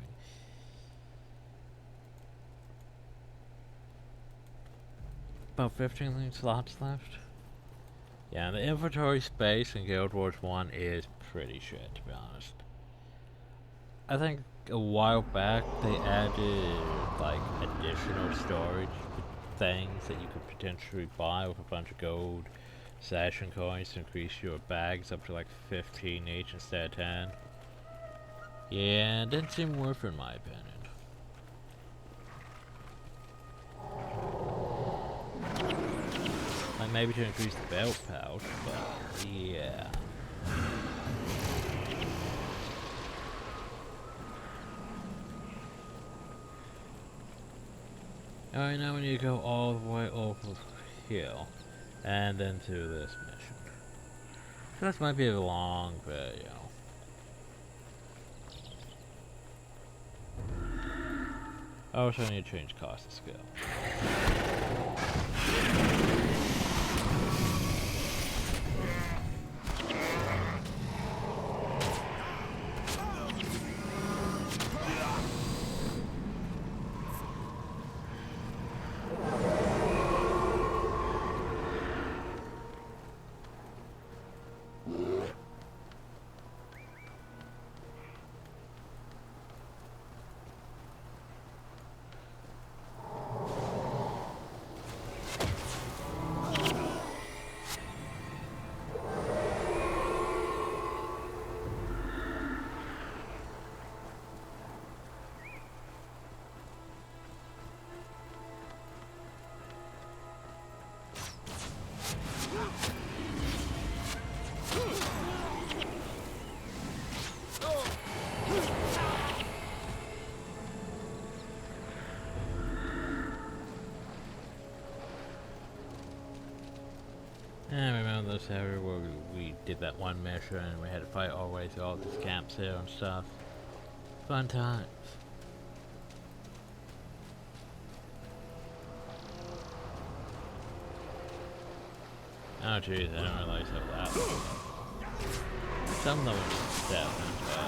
About 15 slots left. Yeah, the inventory space in Guild Wars 1 is pretty shit, to be honest. I think a while back they added like additional storage things that you could potentially buy with a bunch of gold session coins to increase your bags up to like 15 each instead of 10. Yeah, it didn't seem worth it in my opinion. Like maybe to increase the belt pouch, but yeah. Alright, now we need to go all the way over here and then to this mission. So this might be a long video. Also, I need to change cost of skill. I remember this area where we did that one mission and we had to fight our way through all these camps here and stuff. Fun times. Oh jeez, I didn't realize how that was. Some of them were 7, but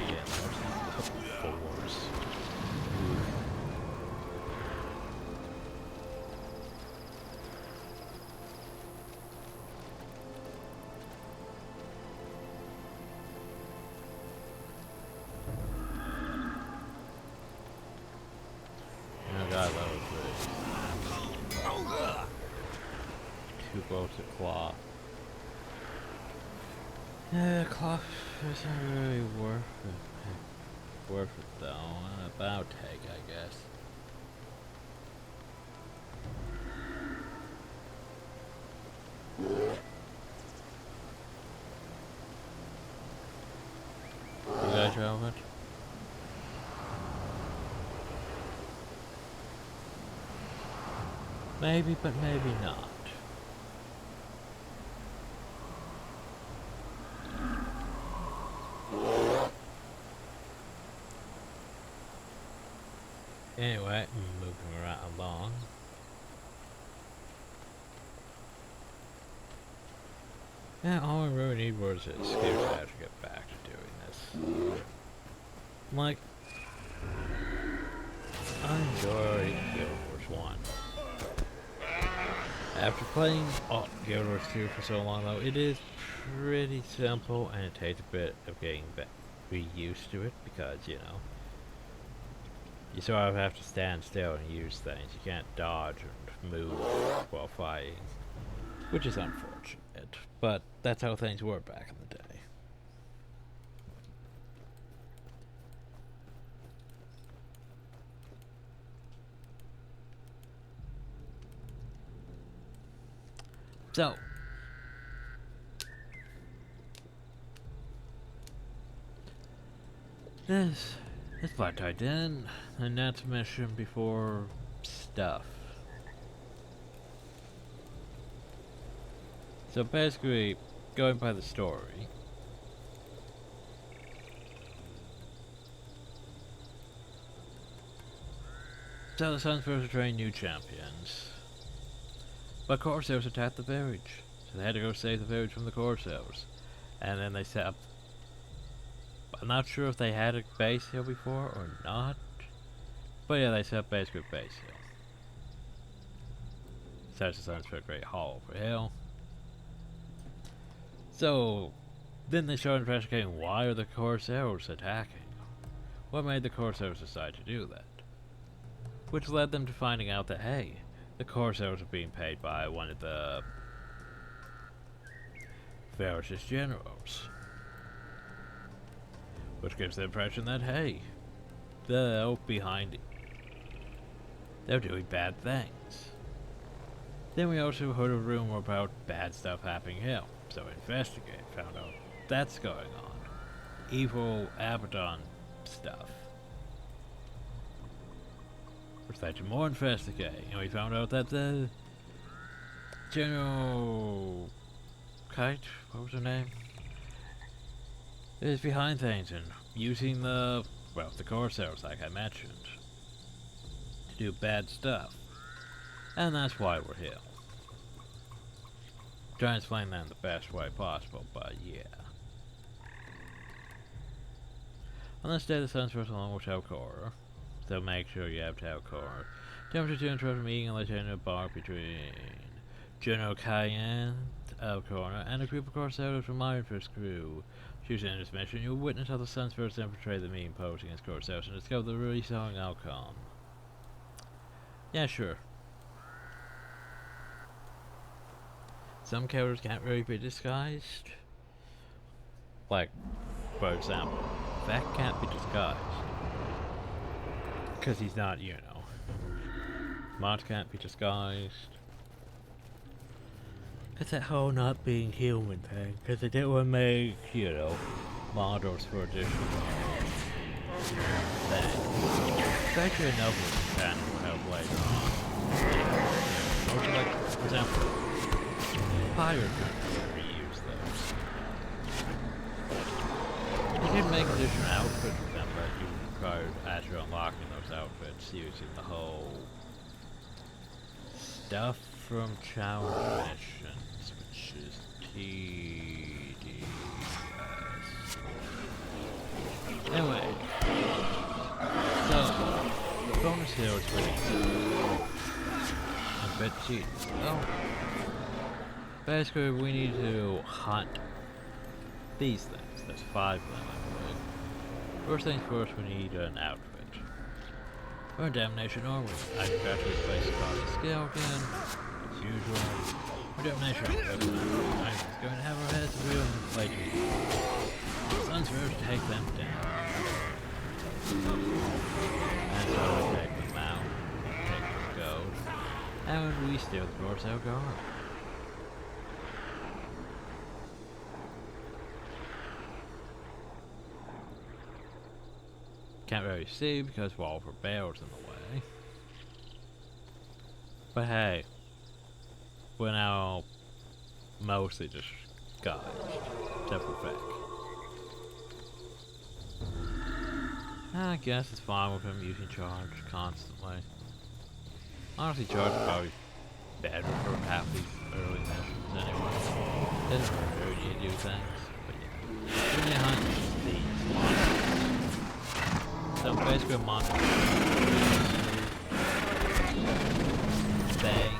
yeah, there's 4s. Oh god, that was great. 2 bolts of cloth. Yeah, cloth isn't really worth it. Worth it though. About take, I guess. You guys have it? Maybe, but maybe not. Anyway, moving right along. Yeah, all I really need was an escape pad to get back to doing this. Like, I enjoy Guild Wars 1. After playing Guild Wars 2 for so long though, it is pretty simple and it takes a bit of getting used to it because, you know, you sort of have to stand still and use things. You can't dodge and move while fighting, which is unfortunate, but that's how things were back in the day. So, this Black Titan, the next mission before stuff. So basically, going by the story, so the Sunspears are training new champions. But Corsairs attacked the village, so they had to go save the village from the Corsairs. And then they set up... I'm not sure if they had a base here before or not. But yeah, they set up basically a base here. Such the Sunspear Great Hall for Hill. So, then they started investigating why are the Corsairs attacking? What made the Corsairs decide to do that? Which led them to finding out that, hey, the Corsairs are being paid by one of the Varus' generals. Which gives the impression that, hey, they're behind it. They're doing bad things. Then we also heard a rumor about bad stuff happening here. So investigate, found out that's going on. Evil Abaddon stuff. Which led to more investigating, and we found out that the General Kite, what was her name? Is behind things and using the Corsairs, like I mentioned, to do bad stuff. And that's why we're here. Trying to explain that in the best way possible, but yeah. On this day, the Sunspears along with Telcor. So make sure you have Telcor. Temperature to interrupt a meeting unless you're in a bar between General Cayenne, Elcorner, and a group of Corsairs from Ironfist crew. Choosing in this mission, you'll witness how the Sunspears infiltrate the meeting post against Corsairs and discover the really strong outcome. Yeah, sure. Some characters can't really be disguised. Like, for example, Vec can't be disguised. Because he's not, you know. Mott can't be disguised. It's that whole not being human thing. Because they didn't want to make, you know, models for additional things. Especially enough with the will help later on. Or like, for example, Fire could reuse those. You can make additional outfits with them, but you require after unlocking those outfits using the whole stuff from challenge missions, which is tedious. Anyway, so the bonus here is really a bit cheap. Oh. Basically, we need to hunt these things. There's 5 of them, I believe. First things first, we need an outfit. We're in Damnation Army. I forgot to replace the skill again, as usual. We're Damnation Army. I'm going to have our heads real inflated. Sunspears take them down. And so we take them out, take their gold, and we steal the Corsair Guard. Can't really see because wall for barrels in the way. But hey, we're now mostly just guys, except for Vic. I guess it's fine with him using charge constantly. Honestly, charge is probably better for half these early missions anyway. Doesn't really need to do things, but yeah. When you hunt these monsters, so basically monsters Bang.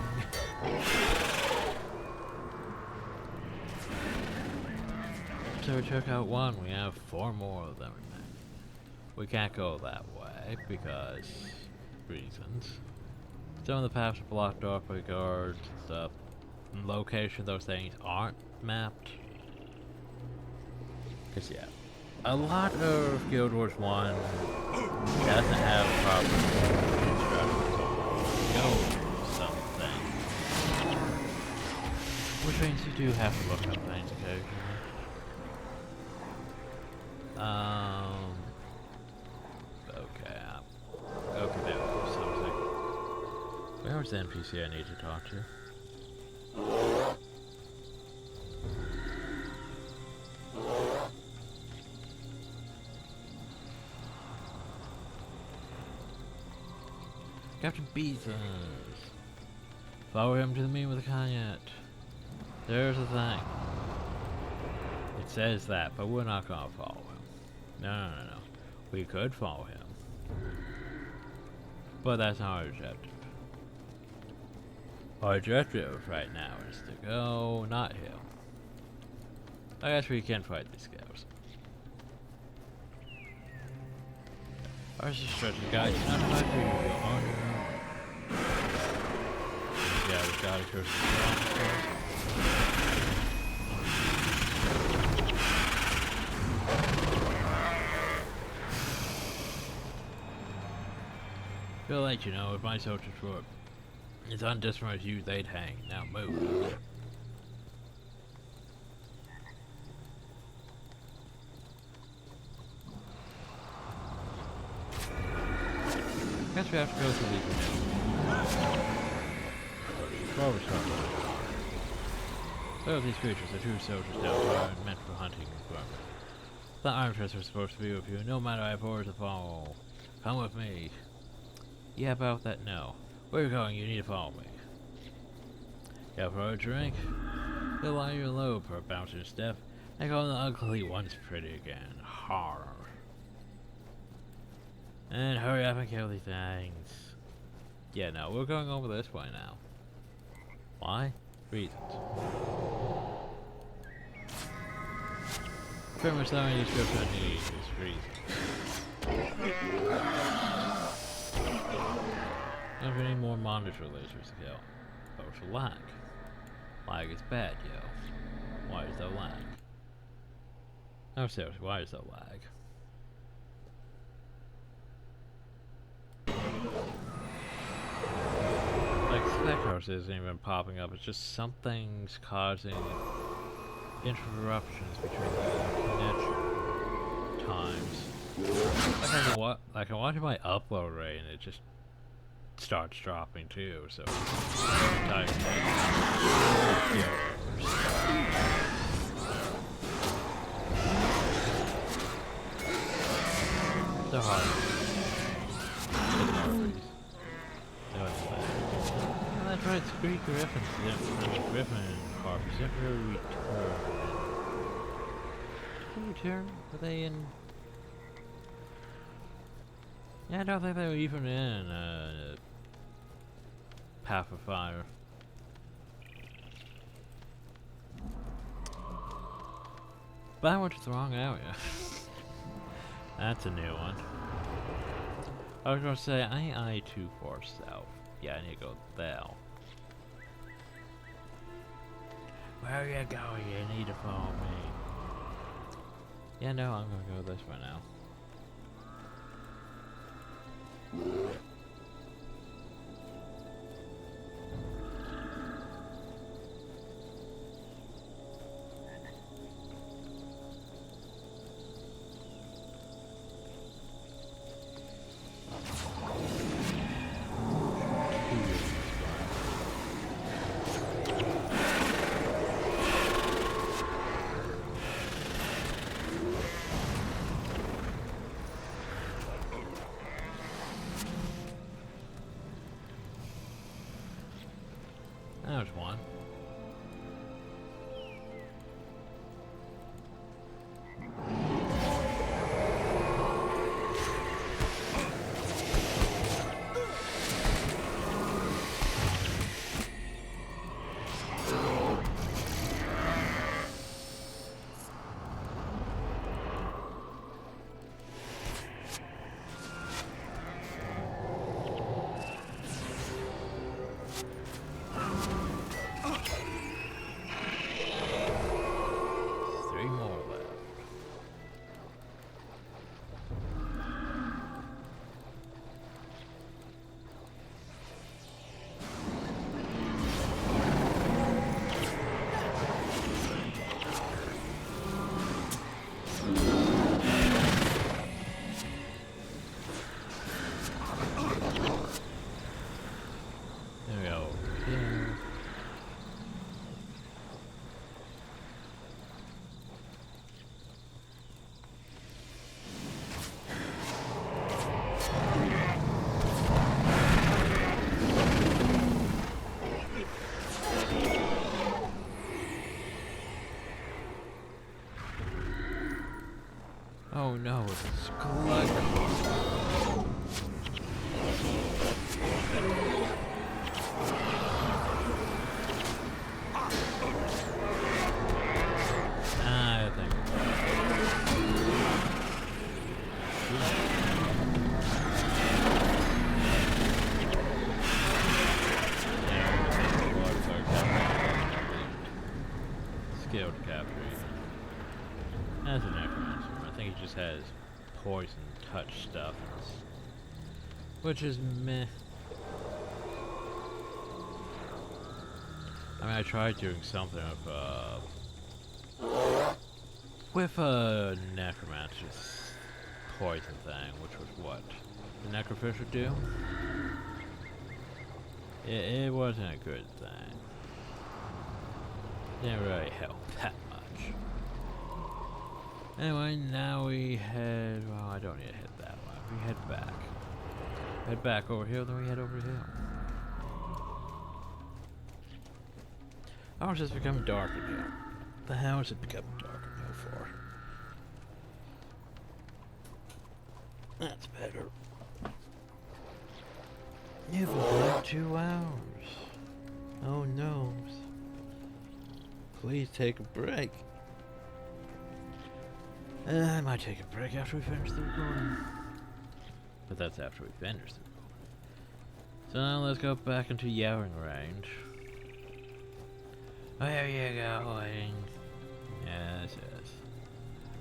So we took out one, we have 4 more of them remaining. We can't go that way because reasons. Some of the paths are blocked off by guards, the location of those things aren't mapped. Cause yeah, a lot of Guild Wars 1 doesn't have proper instructions on go something. Which means you do have to look up things occasionally. Okay, okay, there was something. Where was the NPC I need to talk to? Captain Beezers. Follow him to the meeting with the Kanyet. There's the thing. It says that, but we're not gonna follow him. No. We could follow him. But that's not our objective. Our objective right now is to go not him. I guess we can fight these guys. Our strategy guide, you're not fight for you on your own. Yeah, we gotta go to the feel like, you know, if my soldiers were as undisciplined as you, they'd hang. Now move. Guess we have to go through these now. Before we start. So these creatures are 2 soldiers down here and meant for hunting and farming. The armed troops are supposed to be with you, no matter I have orders to follow. Come with me. Yeah, about that, no. Where are you going? You need to follow me. Yeah, for a drink? They'll lie you low for a bouncer's step, and call the ugly ones pretty again. Horror. And hurry up and kill these things. Yeah, no, we're going over this way now. Why? Reasons. Pretty much the only description I need is reasons. Don't need more monitor lasers to kill. But for lag. Lag is bad, yo. Why is there lag? No, seriously, why is there lag? Like, Spectros isn't even popping up, it's just something's causing interruptions between the connection times. Like, I know what? Like, I'm watching my upload rate and it just starts dropping too, so time so hard. Oh, that's right, Scree Griffin. Griffin Corps never return. Did they return? Were they in? Yeah, I don't think they were even in Path of Fire. But I went to the wrong area. That's a new one. I was gonna say, I 24 south. Yeah, I need to go there. Where are you going? You need to follow me. Yeah, no, I'm gonna go this way now. There's one. let's collect them. I think. Skilled capture. As an necromancer, I think he just has poison touch stuff, which is meh. I mean, I tried doing something with a necromancer's poison thing, which was what the necrofish would do. It wasn't a good thing. Didn't really help that much. Anyway, now we head. Well, I don't need to head that way. We head back. Head back over here, then we head over here. Oh, it's just becoming dark again. The hell is it becoming dark again for? That's better. You've been playing 2 hours. Oh no. Please take a break. I might take a break after we finish the recording. But that's after we finish the recording. So now let's go back into yelling range. Where are you going? Yes, yes.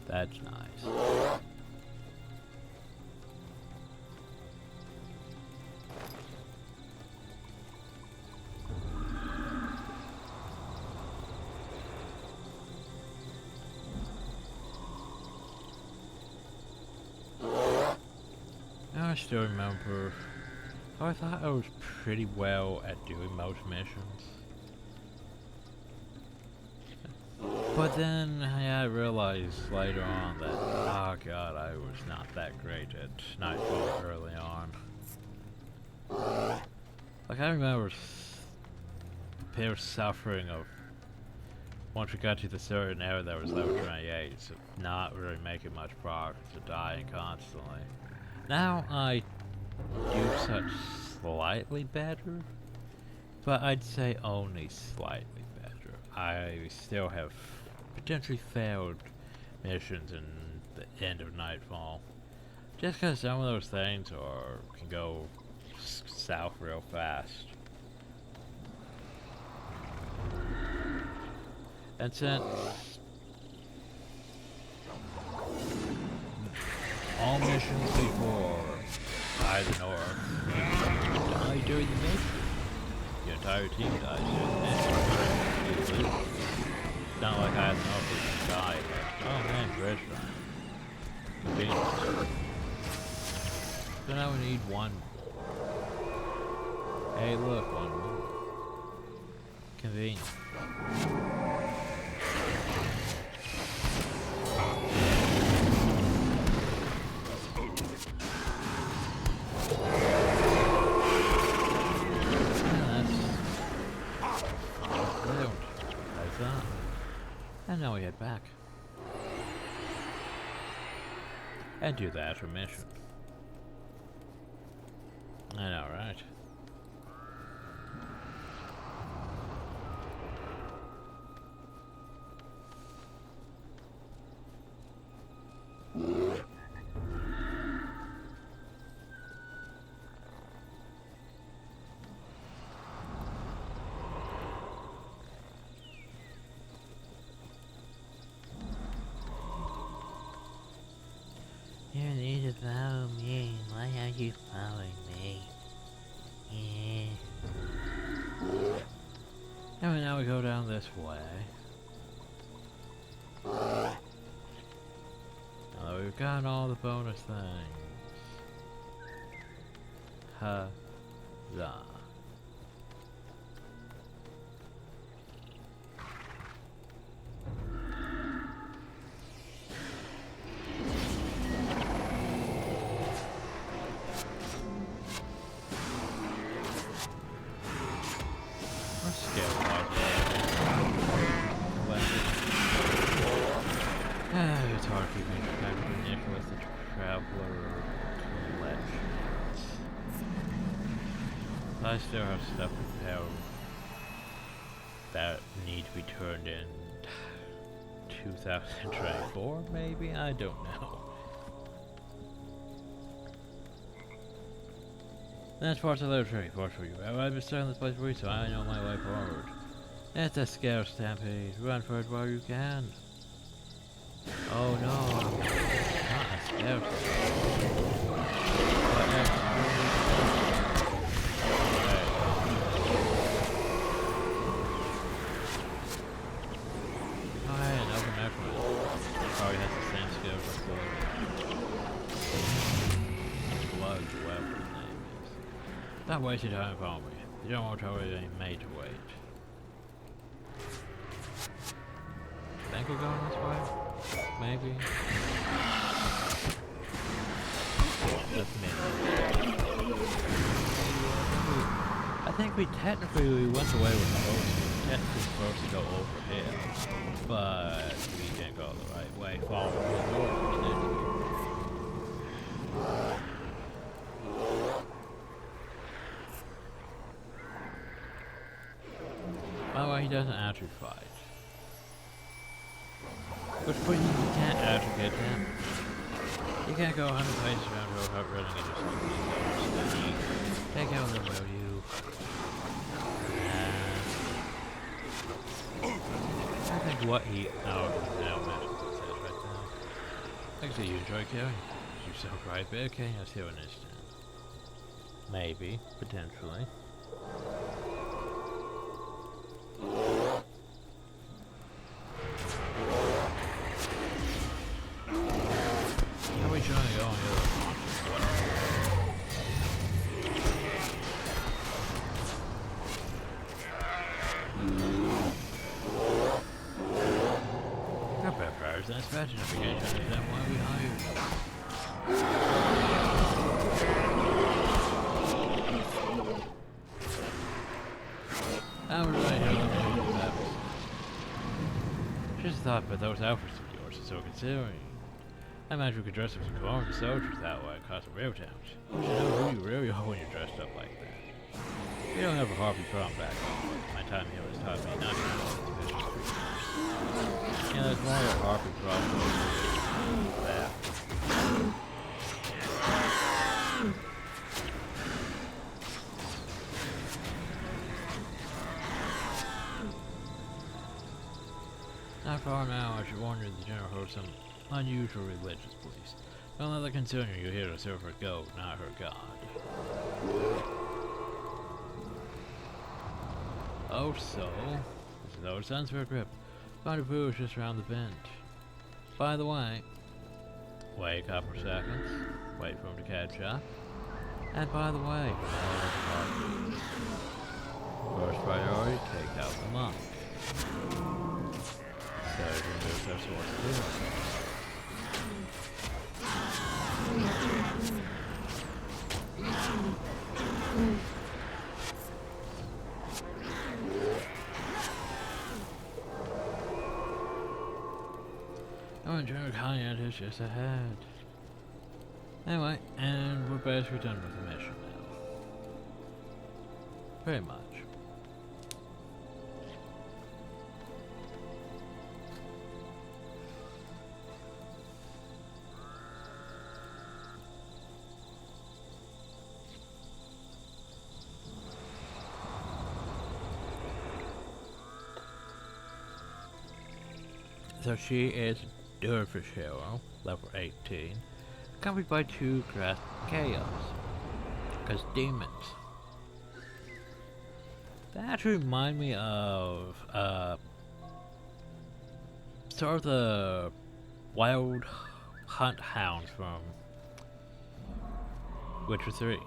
That's nice. I still remember, I thought I was pretty well at doing most missions. But then I realized later on that, oh god, I was not that great at Nightfall early on. Like, I remember pure suffering of, once we got to the certain area that was level 28, so not really making much progress, to dying constantly. Now I do such slightly better, but I'd say only slightly better. I still have potentially failed missions in the end of Nightfall, just because some of those things can go south real fast. And since all missions before either north die during the mission, the entire team dies during the mission. It's not like I have to know if we die. Oh man, bridge run. Convenient. So now we need one more. Hey look, one more. Convenient. And now we head back. And do the actual mission. I know, right? You need to follow me. Why are you following me? Yeah. And now we go down this way. Now we've got all the bonus things. Huzzah. It's hard keeping track of Nicholas. I still have stuff prepared that need to be turned in 2024, maybe? I don't know. That's part of the literature for you. I've been stuck in this place for weeks, so I know my way forward. It's a scare stampede. Run for it while you can. Oh no, not a scare stampede. Probably has the same skills as Blood, whatever his name is. Don't waste your time for me. You don't want to already made to wait. Think we're going this way? Maybe? That's me. I think we technically went the way we're supposed to. We're technically supposed to go over here. But we didn't go the right way. Follow the door, didn't we? By the way, he doesn't actually fight. Which point you can't actually get damage. You can't go 100 paces around the road without running into something. Take out them, will you? I think what he... Oh, no, man, it says right there. Actually, you enjoy killing. You're so right, but okay, I'll see you in this time. Maybe, potentially. How are we trying to go on the other one? Not bad priors, that's bad enough to understand why we hired you. I was right here on the maps. Just thought, but those outfits of yours are so considering. I imagine we could dress up some corn soldiers that way across the real towns. You should know who you really are when you're dressed up like that. We don't have a Harpy problem back home. My time here has taught me not to be suspicious creatures. You know, there's more of a Harpy problem than that. Not far now, I should warn you the general holds some unusual religious beliefs. Don't let that concern you. You're here to serve her goat, not her god. Oh, so this is our Sunsphere grip. Rendezvous is just around the bend. By the way, wait a couple seconds. Wait for him to catch up. And by the way, first priority, take out the monk. So you can move their swords too. Oh, and General Kayant is just ahead. Anyway, and we're basically done with the mission now. Pretty much. So she is Dervish Hero, level 18, accompanied by 2 Grass Chaos, because demons. That actually remind me of, sort of the Wild Hunt Hounds from Witcher 3,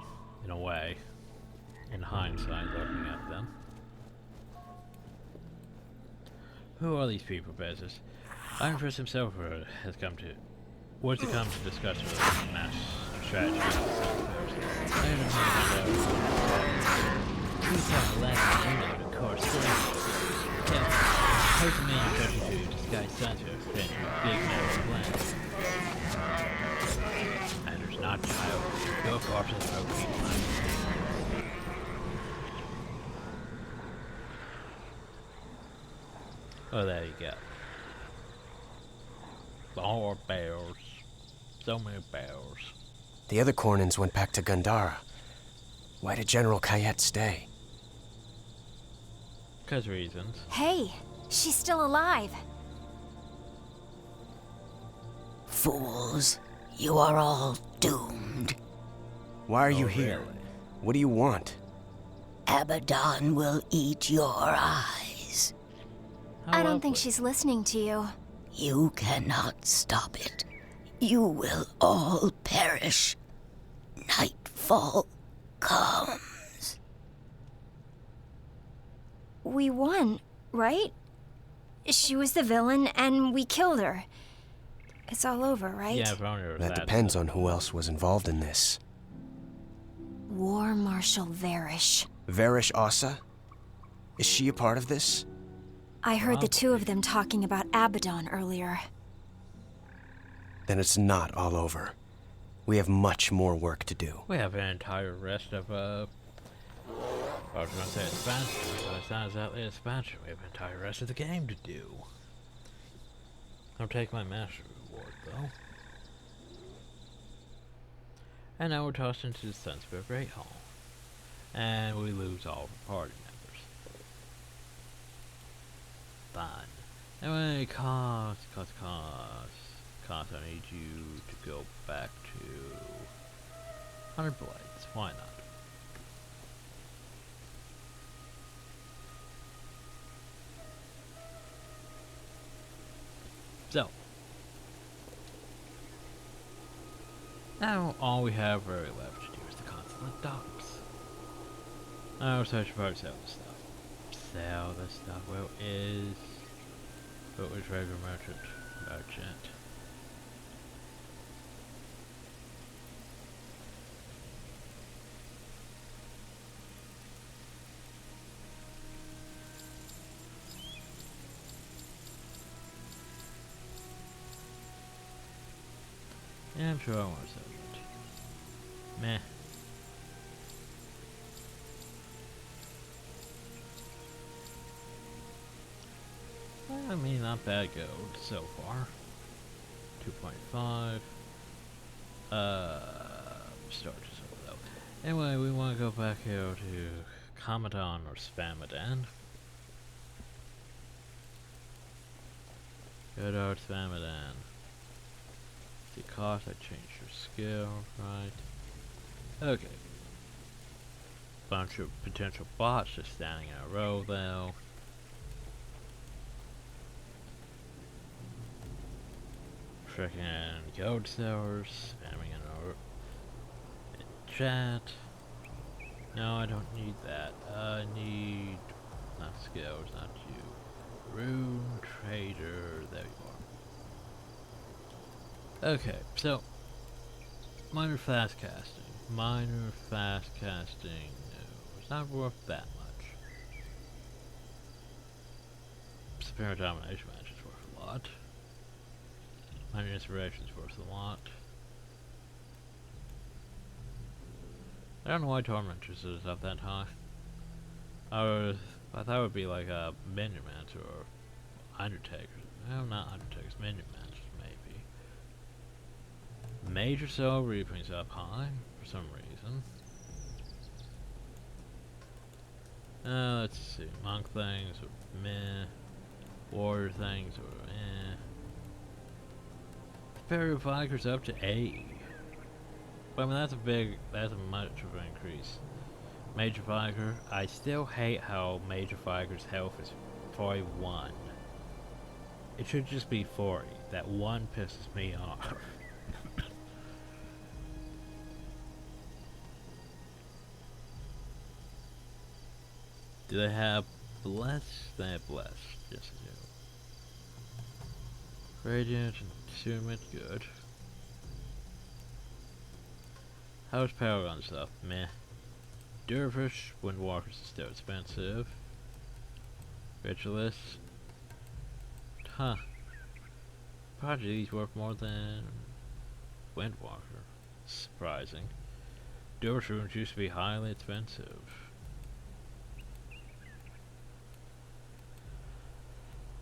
in a way, in hindsight, looking at them. Who are these people, Bezos? Iron Fist himself has come to discuss the mass strategy of the Sunspheres. I haven't heard of so. You sound lacking in of course. Yeah, how's the man you're judging to disguise Sunspheres fit into a big metal plan? And there's not child. Go corpses of people. Oh, there you go. More bears. So many bears. The other Cornins went back to Gandhara. Why did General Kayet stay? 'Cause reasons. Hey, she's still alive. Fools, you are all doomed. Why are you Oh, here? really? What do you want? Abaddon will eat your eyes. How I don't think lovely. she's listening to you. You cannot stop it. You will all perish. Nightfall comes. We won, right? She was the villain, and we killed her. It's all over, right? Yeah, if only it was That that depends on simple. who else was involved in this. War Marshal Varish. Varish Asa? Is she a part of this? I heard the two of them talking about Abaddon earlier. Then it's not all over. We have much more work to do. We have an entire rest of, I was gonna say expansion, but it's not exactly expansion. We have an entire rest of the game to do. I'll take my master reward, though. And now we're tossed into the Sunspear Great Hall. And we lose all the party members. Fine. Anyway, cost, I need you to go back to 100 blades. Why not? So, now all we have really left to do is the consulate docks. Oh, so I should probably sell this stuff. Sell this stuff. What was regular merchant? Merchant. Yeah, I'm sure I want to sell it. Meh. Well, I mean, not bad gold so far. 2.5. Storage is over though. Anyway, we want to go back here to Commandant or Spamadan. Good old Spamadan. The cost, I changed your skill, right? Okay. Bunch of potential bots just standing in a row though. Checking in gold sellers, spamming in chat. No, I don't need that. I need not skills, not you. Rune trader, there you are. Okay, so minor fast casting. Minor fast casting, no, it's not worth that much. Superior domination match is worth a lot. Minor inspiration is worth a lot. I don't know why Tormentors is up that high. I thought it would be like a Minion Mancer or Undertaker. No, not Undertakers, Minion Mancers maybe. Major Soul Reaping's up high for some reason. Let's see. Monk things are meh. Warrior things are eh. Imperial Viker's up to 8. But I mean, that's a much of an increase. Major Viker, I still hate how Major Viker's health is 41. It should just be 40. That one pisses me off. Do they have Bless? They have Bless. Yes, they do. Radiant and Attunement, good. How's Paragon stuff? Meh. Dervish, Windwalkers is still expensive. Ritualist. Huh. Prodigy's worth more than Windwalker. Surprising. Dervish runes used to be highly expensive.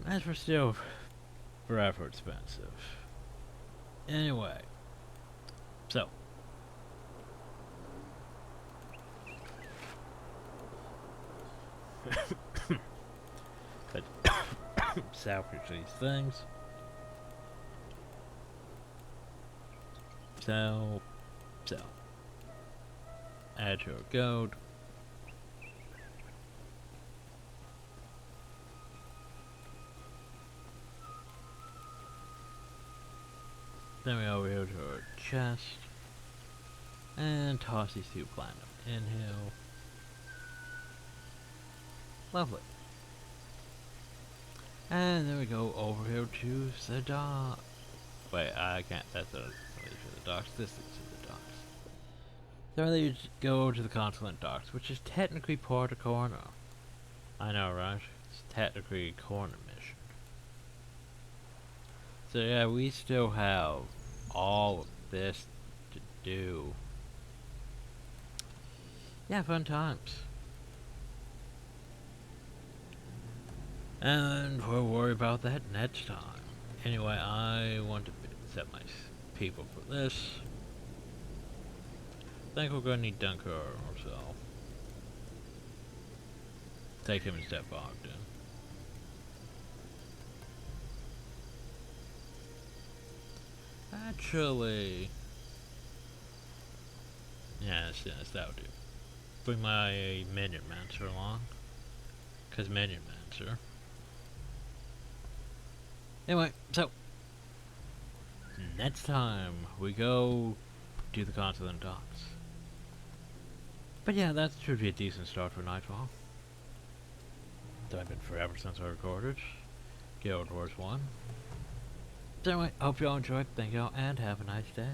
As for still forever expensive. Anyway, so salvage these things. Sell. Add to our gold. Then we over here to our chest. And toss these 2 platinum in here. Lovely. And then we go over here to the dock. Wait, I can't. That's the docks. This is the docks. So then you go to the continent docks, which is technically part of corner. I know, right? It's technically a corner mission. So yeah, we still have all of this to do. Yeah, fun times. And we'll worry about that next time. Anyway, I want to set my people for this. I think we're gonna need Dunker or so. Take him and step Ogden. Actually, yes, that'll do. Bring my Minion Mancer along. Cause Minion Mancer. Anyway, so next time we go do the continent docks. But yeah, that should be a decent start for Nightfall. It's been forever since I recorded Guild Wars 1. So anyway, hope y'all enjoyed, thank y'all, and have a nice day.